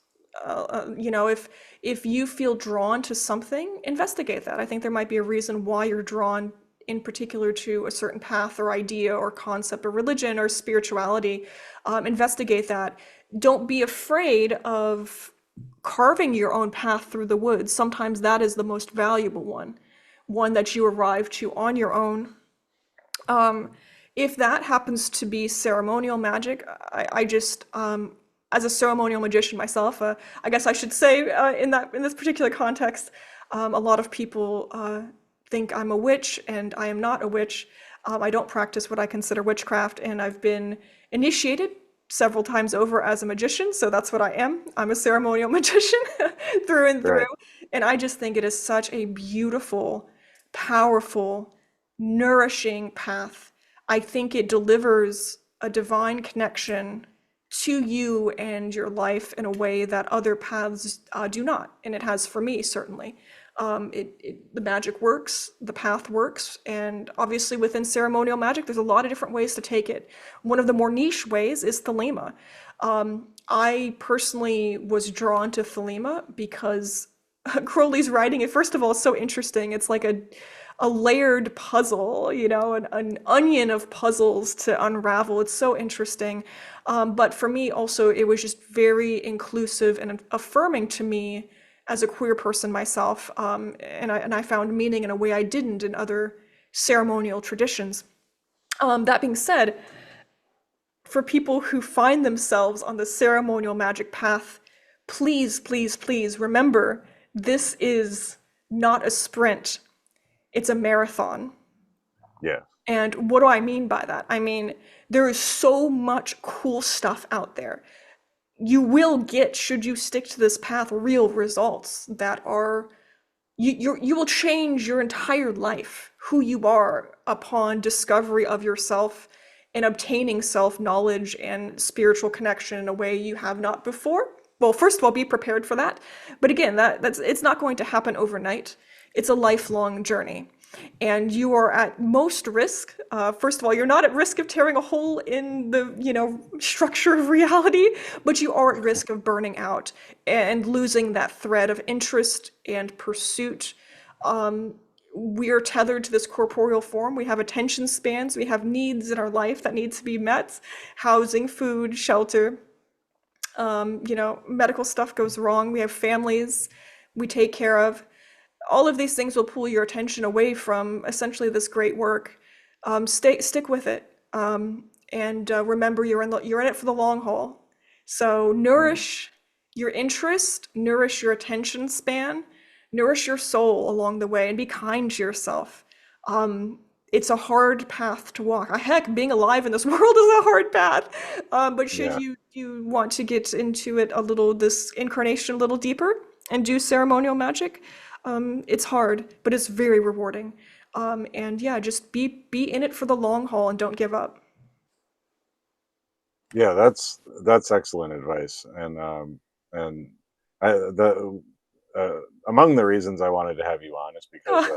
If you feel drawn to something, investigate that. I think there might be a reason why you're drawn in particular to a certain path or idea or concept or religion or spirituality. Investigate that. Don't be afraid of carving your own path through the woods. Sometimes that is the most valuable one that you arrive to on your own. If that happens to be ceremonial magic, I just, as a ceremonial magician myself, I guess I should say, in this particular context, a lot of people think I'm a witch, and I am not a witch. I don't practice what I consider witchcraft, and I've been initiated several times over as a magician, so that's what I am. I'm a ceremonial magician through and through. Right. And I just think it is such a beautiful, powerful, nourishing path. I think it delivers a divine connection to you and your life in a way that other paths do not, and it has for me, certainly. The magic works, the path works, and obviously within ceremonial magic, there's a lot of different ways to take it. One of the more niche ways is Thelema. I personally was drawn to Thelema because Crowley's writing, first of all, is so interesting. It's like a layered puzzle, an onion of puzzles to unravel. It's so interesting. But for me also, it was just very inclusive and affirming to me as a queer person myself. And I found meaning in a way I didn't in other ceremonial traditions. That being said, for people who find themselves on the ceremonial magic path, please, please, please remember, this is not a sprint. It's a marathon. Yeah. And what do I mean by that? I mean, there is so much cool stuff out there. You will get, should you stick to this path, real results that are, you will change your entire life, who you are, upon discovery of yourself and obtaining self-knowledge and spiritual connection in a way you have not before. Well, first of all, be prepared for that. But again, it's not going to happen overnight. It's a lifelong journey. And you are at most risk. First of all, you're not at risk of tearing a hole in the, structure of reality, but you are at risk of burning out and losing that thread of interest and pursuit. We are tethered to this corporeal form. We have attention spans. We have needs in our life that need to be met: housing, food, shelter. Medical stuff goes wrong. We have families we take care of. All of these things will pull your attention away from essentially this great work. Stick with it, and remember you're in it for the long haul. So nourish your interest, nourish your attention span, nourish your soul along the way, and be kind to yourself. It's a hard path to walk. Heck, being alive in this world is a hard path. But should Yeah. you want to get into it this incarnation a little deeper and do ceremonial magic, it's hard, but it's very rewarding. And yeah, just be in it for the long haul and don't give up. Yeah, that's excellent advice, and the among the reasons I wanted to have you on is because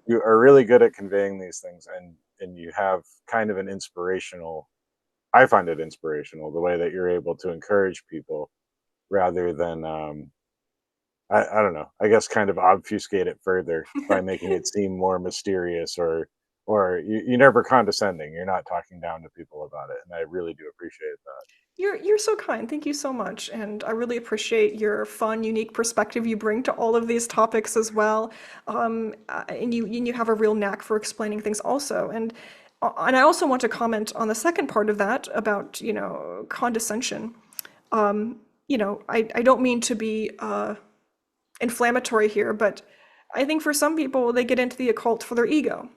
you are really good at conveying these things, and you have kind of an inspirational. I find it inspirational the way that you're able to encourage people rather than I don't know. I guess kind of obfuscate it further by making it seem more mysterious, or you're never condescending. You're not talking down to people about it, and I really do appreciate that. You're so kind. Thank you so much. And I really appreciate your fun, unique perspective you bring to all of these topics as well. And you have a real knack for explaining things also. And I also want to comment on the second part of that about, condescension. I don't mean to be inflammatory here, but I think for some people, they get into the occult for their ego.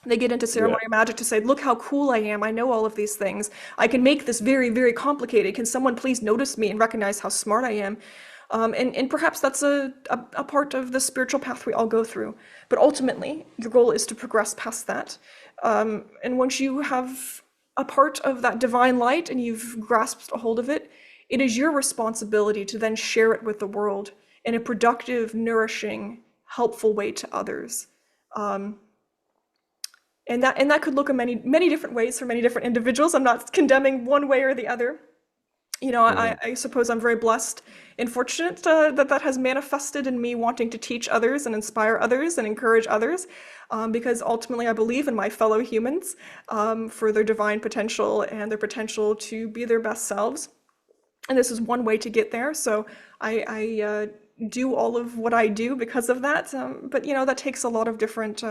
They get into Yeah, ceremonial magic to say, look how cool I am. I know all of these things. I can make this very, very complicated. Can someone please notice me and recognize how smart I am? And perhaps that's a part of the spiritual path we all go through. But ultimately, your goal is to progress past that. And once you have a part of that divine light and you've grasped a hold of it, it is your responsibility to then share it with the world in a productive, nourishing, helpful way to others. And that could look in many different ways for many different individuals. I'm not condemning one way or the other. Hmm. I suppose I'm very blessed and fortunate that has manifested in me wanting to teach others and inspire others and encourage others, because ultimately I believe in my fellow humans, for their divine potential and their potential to be their best selves. And this is one way to get there. So I do all of what I do because of that. But that takes a lot of different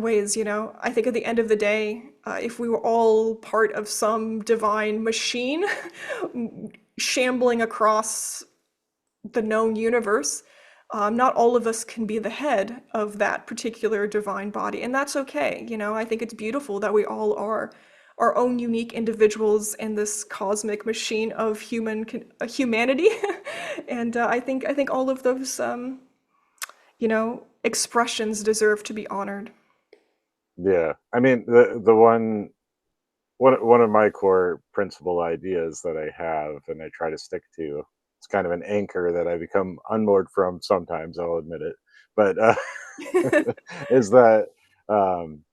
ways. I think at the end of the day, if we were all part of some divine machine shambling across the known universe, not all of us can be the head of that particular divine body, and that's okay. I think it's beautiful that we all are our own unique individuals in this cosmic machine of humanity. And I think all of those expressions deserve to be honored. Yeah, I mean the one of my core principal ideas that I have and I try to stick to. It's kind of an anchor that I become unmoored from sometimes. I'll admit it, but is that um,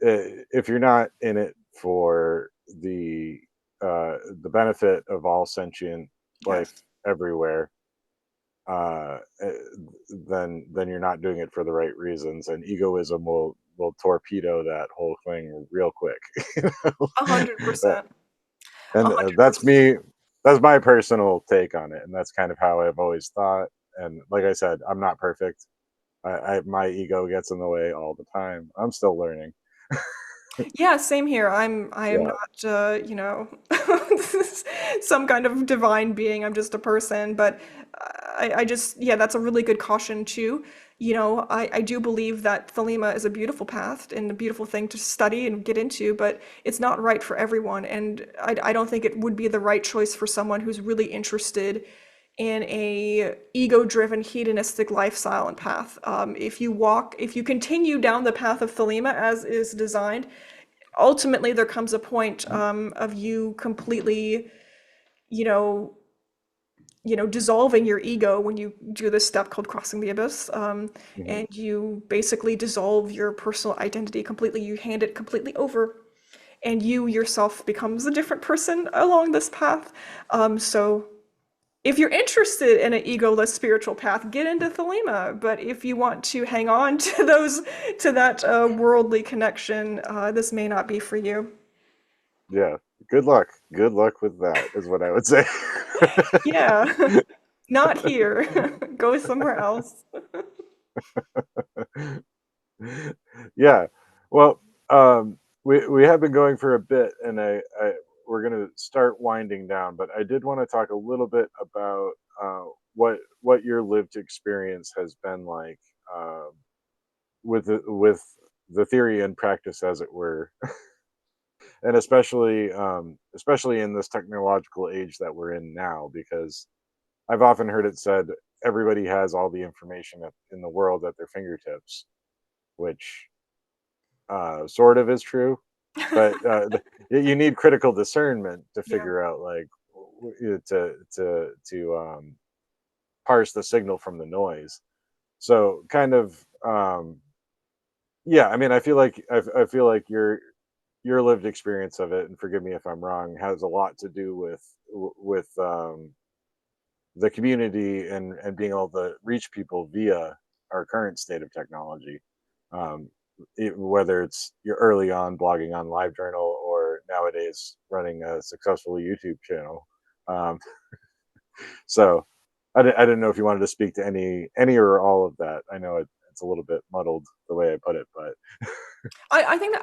if you're not in it for the the benefit of all sentient life Yes. everywhere, uh, eh, then you're not doing it for the right reasons, and egoism will torpedo that whole thing real quick. You know? A hundred Uh, percent. A and hundred that's percent. me. That's my personal take on it, and that's kind of how I've always thought. And like I said, I'm not perfect. My ego gets in the way all the time. I'm still learning. Yeah, same here. I am Yeah. not some kind of divine being. I'm just a person. But I just, yeah, that's a really good caution too. I do believe that Thelema is a beautiful path and a beautiful thing to study and get into, but it's not right for everyone. And I don't think it would be the right choice for someone who's really interested in a ego-driven hedonistic lifestyle and path. If you continue down the path of Thelema as is designed, ultimately there comes a point of you completely, you know, dissolving your ego when you do this step called crossing the abyss, Mhm. and you basically dissolve your personal identity completely. You hand it completely over, and you yourself becomes a different person along this path. So if you're interested in an egoless spiritual path, get into Thelema. But if you want to hang on to that worldly connection, this may not be for you. Yeah. Good luck. Good luck with that is what I would say. Yeah, not here. Go somewhere else. Yeah. Well, we have been going for a bit, and I we're gonna start winding down. But I did want to talk a little bit about what your lived experience has been like, with the theory and practice, as it were, and especially in this technological age that we're in now, because I've often heard it said everybody has all the information in the world at their fingertips, which sort of is true, but you need critical discernment to Yeah. figure out, like, to parse the signal from the noise. So kind of, yeah. I mean, I feel like your lived experience of it, and forgive me if I'm wrong, has a lot to do with the community and being able to reach people via our current state of technology. Um, Whether it's you're early on blogging on LiveJournal or nowadays running a successful YouTube channel. Um, so I didn't know if you wanted to speak to any or all of that. I know it's a little bit muddled the way I put it, but I think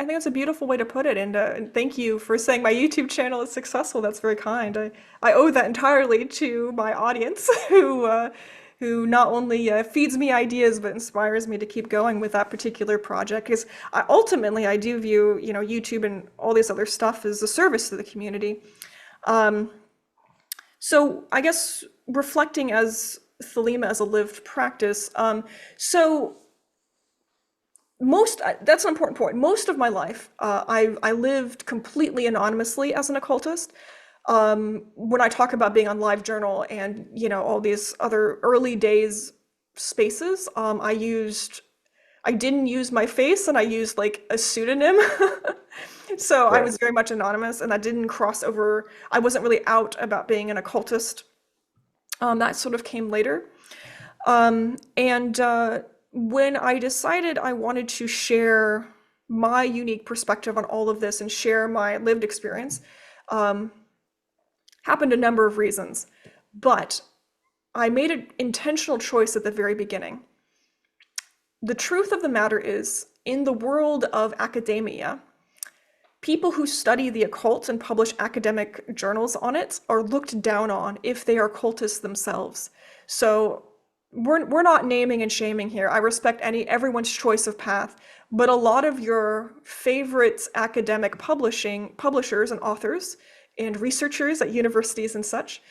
that's a beautiful way to put it, and thank you for saying my YouTube channel is successful. That's very kind. I owe that entirely to my audience, who not only feeds me ideas but inspires me to keep going with that particular project. Because ultimately, I do view YouTube and all this other stuff as a service to the community. So I guess reflecting as Thelema as a lived practice. So that's an important point. Most of my life, I lived completely anonymously as an occultist. When I talk about being on LiveJournal and all these other early days spaces, I used I didn't use my face, and I used like a pseudonym. So I Right. was very much anonymous, and that didn't cross over. I wasn't really out about being an occultist. That sort of came later. And when I decided I wanted to share my unique perspective on all of this and share my lived experience, happened a number of reasons. But I made an intentional choice at the very beginning. The truth of the matter is, in the world of academia, people who study the occult and publish academic journals on it are looked down on if they are cultists themselves. So we're not naming and shaming here. I respect everyone's choice of path, but a lot of your favorite academic publishers and authors and researchers at universities and such,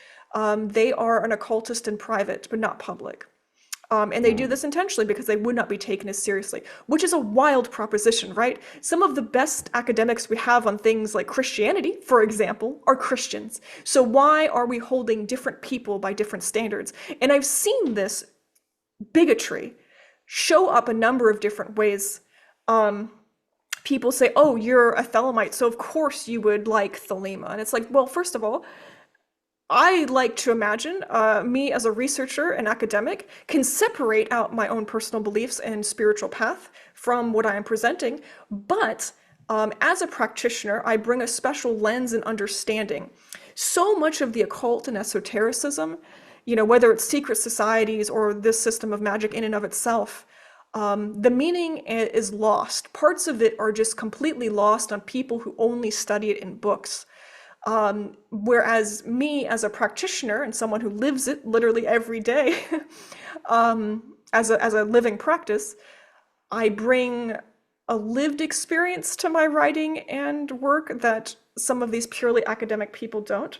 they are an occultist in private, but not public. And they do this intentionally because they would not be taken as seriously, which is a wild proposition, right? Some of the best academics we have on things like Christianity, for example, are Christians. So why are we holding different people by different standards? And I've seen this bigotry show up a number of different ways. People say, oh, you're a Thelemite, so of course you would like Thelema. And it's like, well, first of all, I like to imagine me as a researcher and academic can separate out my own personal beliefs and spiritual path from what I am presenting, but as a practitioner, I bring a special lens and understanding. So much of the occult and esotericism, whether it's secret societies or this system of magic in and of itself, the meaning is lost. Parts of it are just completely lost on people who only study it in books. Whereas me as a practitioner and someone who lives it literally every day, as a living practice, I bring a lived experience to my writing and work that some of these purely academic people don't.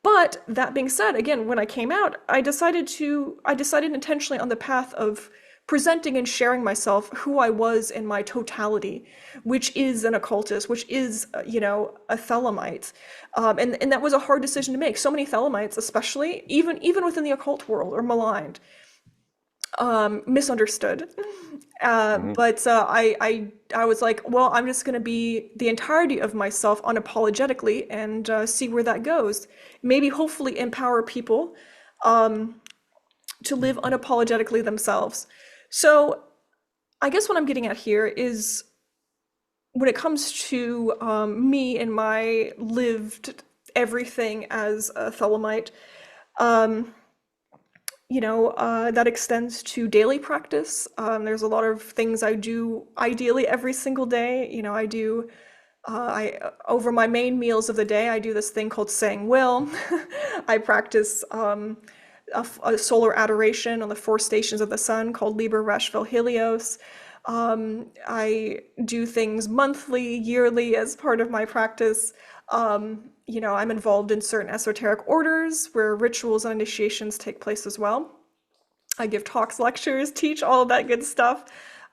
But that being said, again, when I came out, I decided intentionally on the path of presenting and sharing myself, who I was in my totality, which is an occultist, which is, a Thelemite. And that was a hard decision to make. So many Thelemites, especially, even within the occult world, are maligned, misunderstood. But I was like, well, I'm just going to be the entirety of myself unapologetically and see where that goes. Maybe hopefully empower people to live unapologetically themselves. So I guess what I'm getting at here is when it comes to me and my lived everything as a Thelemite, that extends to daily practice. There's a lot of things I do ideally every single day. Over my main meals of the day, I do this thing called saying will. I practice a solar adoration on the 4 stations of the sun called Liber, Resh, Vel, Helios. I do things monthly, yearly as part of my practice. I'm involved in certain esoteric orders where rituals and initiations take place as well. I give talks, lectures, teach, all of that good stuff.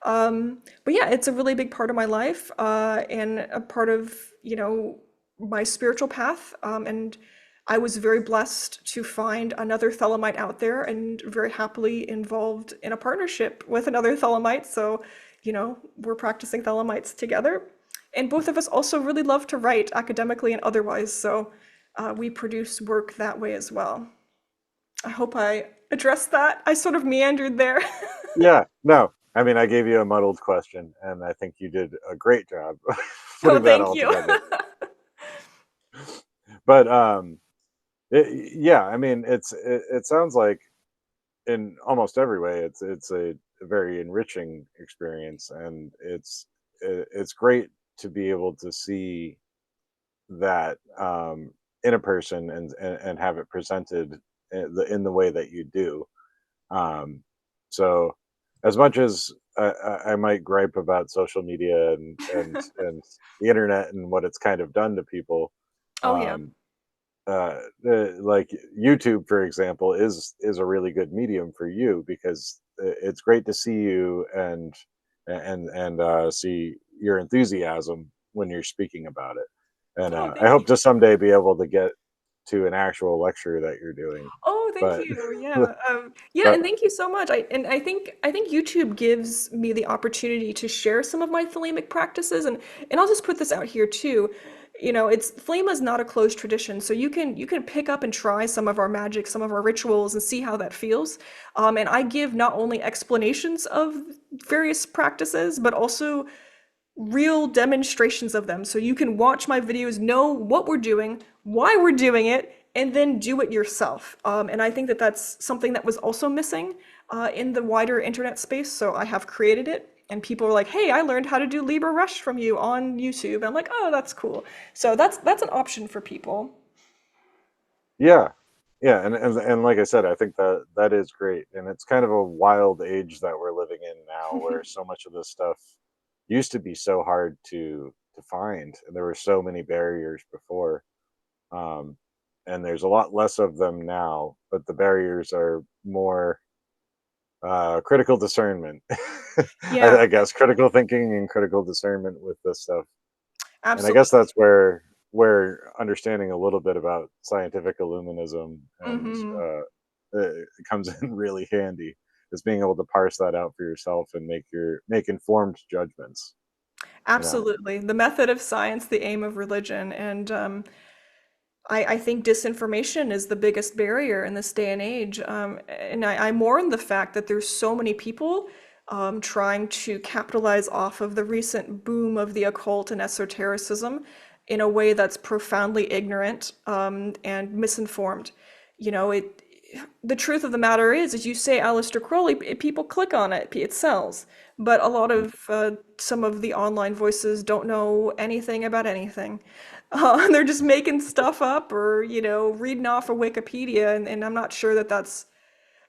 But yeah, it's a really big part of my life and a part of, my spiritual path. And I was very blessed to find another Thelemite out there and very happily involved in a partnership with another Thelemite. So, we're practicing Thelemites together. And both of us also really love to write academically and otherwise. So we produce work that way as well. I hope I addressed that. I sort of meandered there. Yeah, no. I mean, I gave you a muddled question, and I think you did a great job putting that Thank all you. together. But yeah, I mean, it sounds like in almost every way, it's a very enriching experience, and it's great to be able to see that in a person and have it presented in the way that you do. So as much as I might gripe about social media and the internet and what it's kind of done to people, Oh, yeah. um, like YouTube, for example, is a really good medium for you because it's great to see you and see your enthusiasm when you're speaking about it. And Oh, I thank hope you. to someday be able to get to an actual lecture that you're doing. Oh, thank but you. Yeah. Yeah, but and thank you so much. I think YouTube gives me the opportunity to share some of my Thelemic practices, and I'll just put this out here too. It's Thelema is not a closed tradition, so you can pick up and try some of our magic, some of our rituals, and see how that feels. And I give not only explanations of various practices, but also real demonstrations of them. So you can watch my videos, know what we're doing, why we're doing it, and then do it yourself. And I think that that's something that was also missing in the wider internet space. So I have created it, and people are like, "Hey, I learned how to do Libra Rush from you on YouTube." And I'm like, "Oh, that's cool." So that's an option for people. yeah, yeah, and like I said, I think that that is great, and it's kind of a wild age that we're living in now, where so much of this stuff used to be so hard to find, and there were so many barriers before, um, and there's a lot less of them now, but the barriers are more critical discernment. Yeah, I guess critical thinking and critical discernment with this stuff, and I guess absolutely. that's where understanding a little bit about scientific illuminism and Hmm. it comes in really handy, is being able to parse that out for yourself and make informed judgments. You know, Absolutely. The method of science, the aim of religion. And I think disinformation is the biggest barrier in this day and age. And I mourn the fact that there's so many people trying to capitalize off of the recent boom of the occult and esotericism in a way that's profoundly ignorant and misinformed. It. The truth of the matter is you say Aleister Crowley, people click on it, it sells. But a lot of some of the online voices don't know anything about anything. They're just making stuff up or, reading off of Wikipedia, and I'm not sure that that's.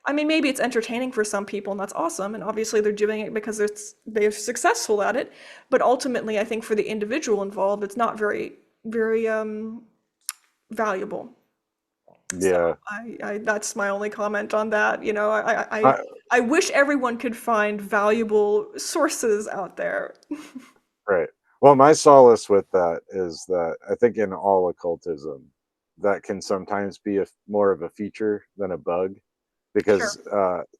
I mean, maybe it's entertaining for some people, and that's awesome. And obviously, they're doing it because they're successful at it. But ultimately, I think for the individual involved, it's not very, very valuable. So yeah. that's my only comment on that. I, I wish everyone could find valuable sources out there. right. Well, my solace with that is that I think in all occultism, that can sometimes be more of a feature than a bug, Sure. because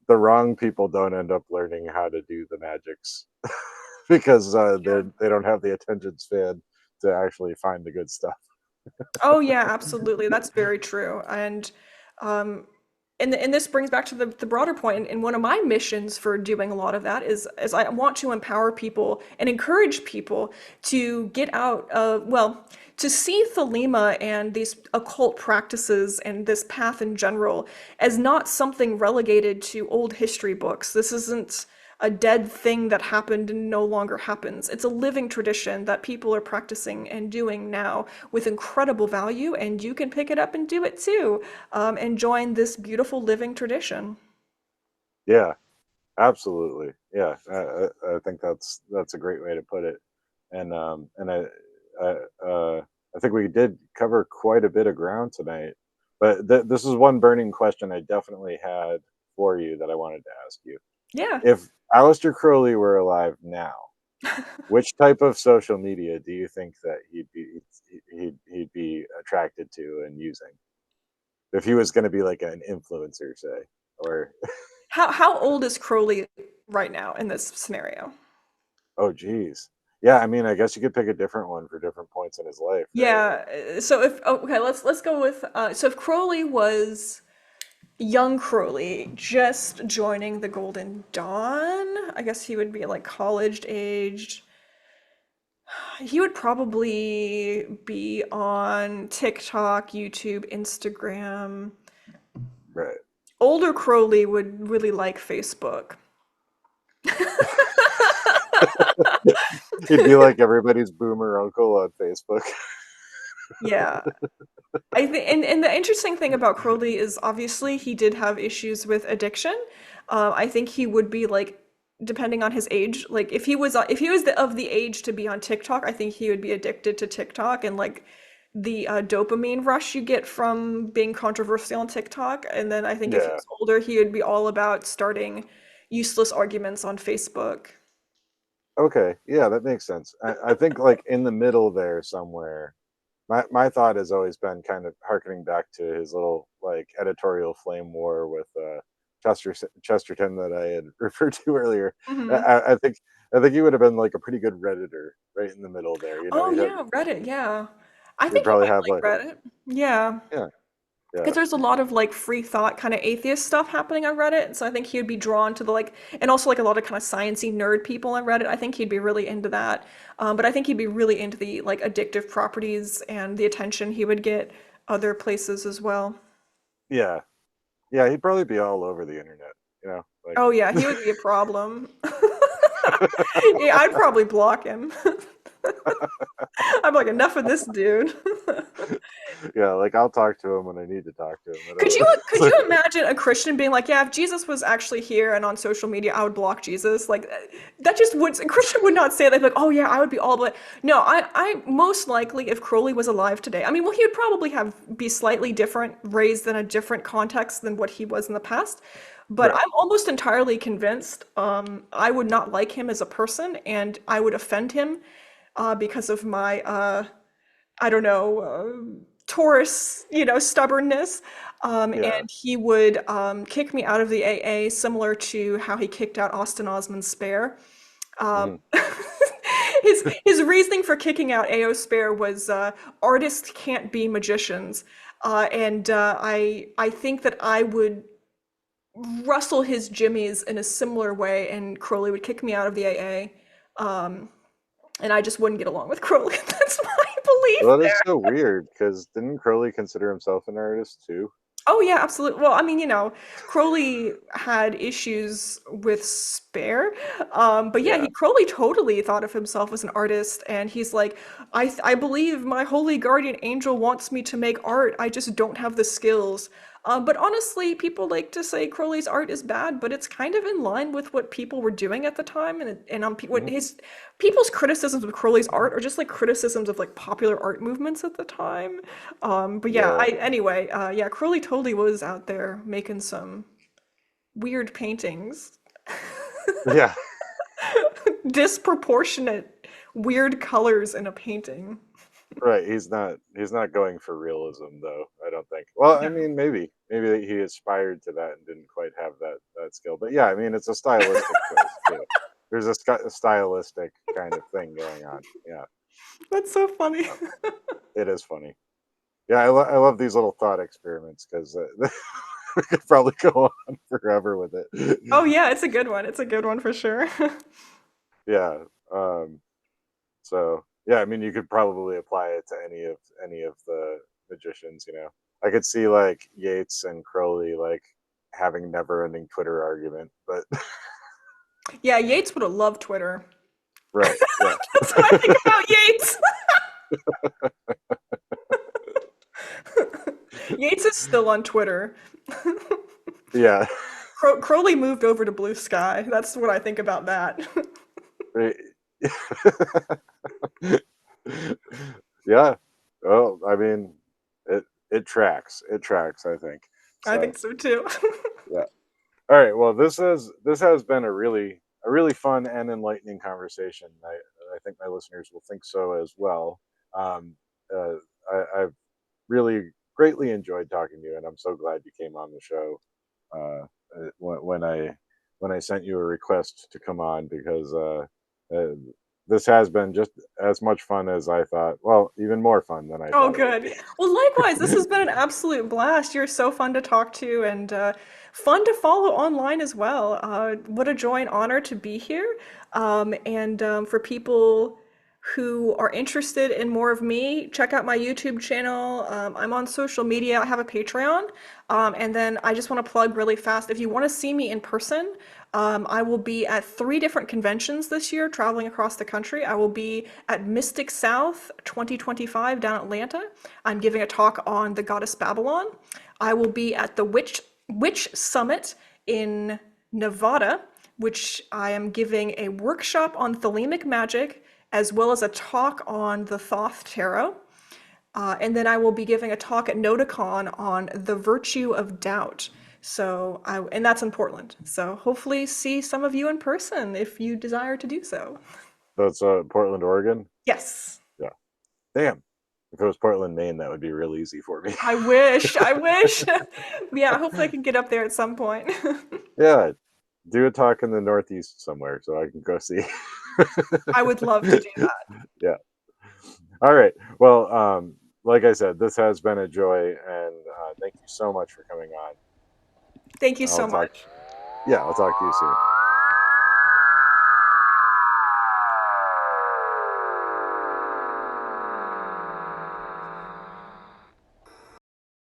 the wrong people don't end up learning how to do the magics because Yeah. they don't have the attention span to actually find the good stuff. Oh yeah, absolutely. That's very true. Um, and this brings back to the broader point. And one of my missions for doing a lot of that is I want to empower people and encourage people to get out of, well, to see Thelema and these occult practices and this path in general as not something relegated to old history books. This isn't a dead thing that happened and no longer happens. It's a living tradition that people are practicing and doing now with incredible value, and you can pick it up and do it too, and join this beautiful living tradition. Yeah, absolutely. Yeah, I think that's a great way to put it, and I I think we did cover quite a bit of ground tonight. But this is one burning question I definitely had for you that I wanted to ask you. Yeah. If Aleister Crowley were alive now, which type of social media do you think that he'd be attracted to and using if he was going to be like an influencer, say, or How old is Crowley right now in this scenario? oh geez, yeah. I mean, I guess you could pick a different one for different points in his life, right? Yeah. So if okay, let's go with so if Crowley was young Crowley just joining the Golden Dawn, I guess he would be like college aged. He would probably be on TikTok, YouTube, Instagram. Right. Older Crowley would really like Facebook. He'd be like everybody's boomer uncle on Facebook. Yeah. I think, and the interesting thing about Crowley is obviously he did have issues with addiction. I think he would be like, depending on his age, like if he was of the age to be on TikTok, I think he would be addicted to TikTok and like the dopamine rush you get from being controversial on TikTok. And then I think if he Yeah. was older, he would be all about starting useless arguments on Facebook. Okay. Yeah, that makes sense. I think like in the middle there somewhere, my thought has always been kind of harkening back to his little like editorial flame war with Chesterton that I had referred to earlier. I, Hmm. I I think I think he would have been like a pretty good redditor right in the middle there. You know, Oh yeah, Reddit. Yeah, I he'd think he probably might have like like Reddit. Yeah. yeah, yeah, Because there's a lot of like free thought kind of atheist stuff happening on Reddit, so I think he would be drawn to the like, and also like a lot of kind of sciencey nerd people on Reddit. I think he'd be really into that. But I think he'd be really into the like addictive properties and the attention he would get other places as well. yeah, yeah. He'd probably be all over the internet. You know, like Oh yeah, he would be a problem. Yeah, I'd probably block him. I'm like, enough of this dude. yeah, like I'll talk to him when I need to talk to him. Could you imagine a Christian being like, yeah, if Jesus was actually here and on social media, I would block Jesus? Like that just would a Christian would not say that. Like, oh yeah, I would be all but no, I most likely if Crowley was alive today, I mean, well, he would probably have be slightly different, raised in a different context than what he was in the past. But right. I'm almost entirely convinced I would not like him as a person, and I would offend him because of my I don't know, Taurus, stubbornness. Yeah. And he would kick me out of the AA, similar to how he kicked out Austin Osman Spare. Um, Hmm. his reasoning for kicking out AO Spare was artists can't be magicians. And I think that I would rustle his jimmies in a similar way, and Crowley would kick me out of the AA. And I just wouldn't get along with Crowley. That's my belief Well, that is there. so weird because didn't Crowley consider himself an artist too? Oh yeah, absolutely. Well, I mean, Crowley had issues with Spare, but yeah, Yeah. Crowley totally thought of himself as an artist, and he's like, I believe my holy guardian angel wants me to make art. I just don't have the skills. But honestly, people like to say Crowley's art is bad, but it's kind of in line with what people were doing at the time, what Hmm. his people's criticisms of Crowley's art are just like criticisms of like popular art movements at the time. But yeah, Yeah. yeah, Crowley totally was out there making some weird paintings, Yeah. disproportionate, weird colors in a painting. Right. He's not going for realism though, I don't think. Well, I No. mean maybe he aspired to that and didn't quite have that skill. But yeah, I mean it's a stylistic choice too. There's a stylistic kind of thing going on. Yeah. That's so funny. Um, it is funny. Yeah, I love these little thought experiments because we could probably go on forever with Oh it. yeah, it's a good one. It's a good one for sure. Yeah. Um, so yeah, I mean, you could probably apply it to any of the magicians. You know, I could see like Yates and Crowley like having never-ending Twitter argument, but Yeah, Yates would have loved Twitter. right, yeah, That's what I think about Yates. Yates is still on Twitter. yeah, Crowley moved over to Blue Sky. That's what I think about that. right. Yeah. Well, I mean, it tracks. It tracks. I think I so. think so too. Yeah. All right. Well, this has been a really fun and enlightening conversation. I think my listeners will think so as well. Um, uh, I've really greatly enjoyed talking to you, and I'm so glad you came on the show. When I sent you a request to come on because uh, this has been just as much fun as I thought. Well, even more fun than I Oh, thought it would good. be. Well, likewise, this has been an absolute blast. You're so fun to talk to and fun to follow online as well. What a joy and honor to be here. And for people who are interested in more of me, check out my YouTube channel. I'm on social media. I have a Patreon. And then I just want to plug really fast. If you want to see me in person, I will be at 3 different conventions this year, traveling across the country. I will be at Mystic South 2025 down Atlanta. I'm giving a talk on the goddess Babylon. I will be at the Witch Summit in Nevada, which I am giving a workshop on Thelemic magic as well as a talk on the Thoth Tarot. And then I will be giving a talk at Noticon on the virtue of doubt. And that's in Portland. So hopefully see some of you in person if you desire to do so. That's Portland, Oregon. Yes. Yeah. Damn. If it was Portland, Maine, that would be real easy for me. I wish. I wish. Yeah, hopefully I can get up there at some point. Yeah, do a talk in the Northeast somewhere so I can go see. I would love to do that. Yeah. All right. Well, like I said, this has been a joy, and thank you so much for coming on. Thank you I'll so talk. much. Yeah, I'll talk to you soon.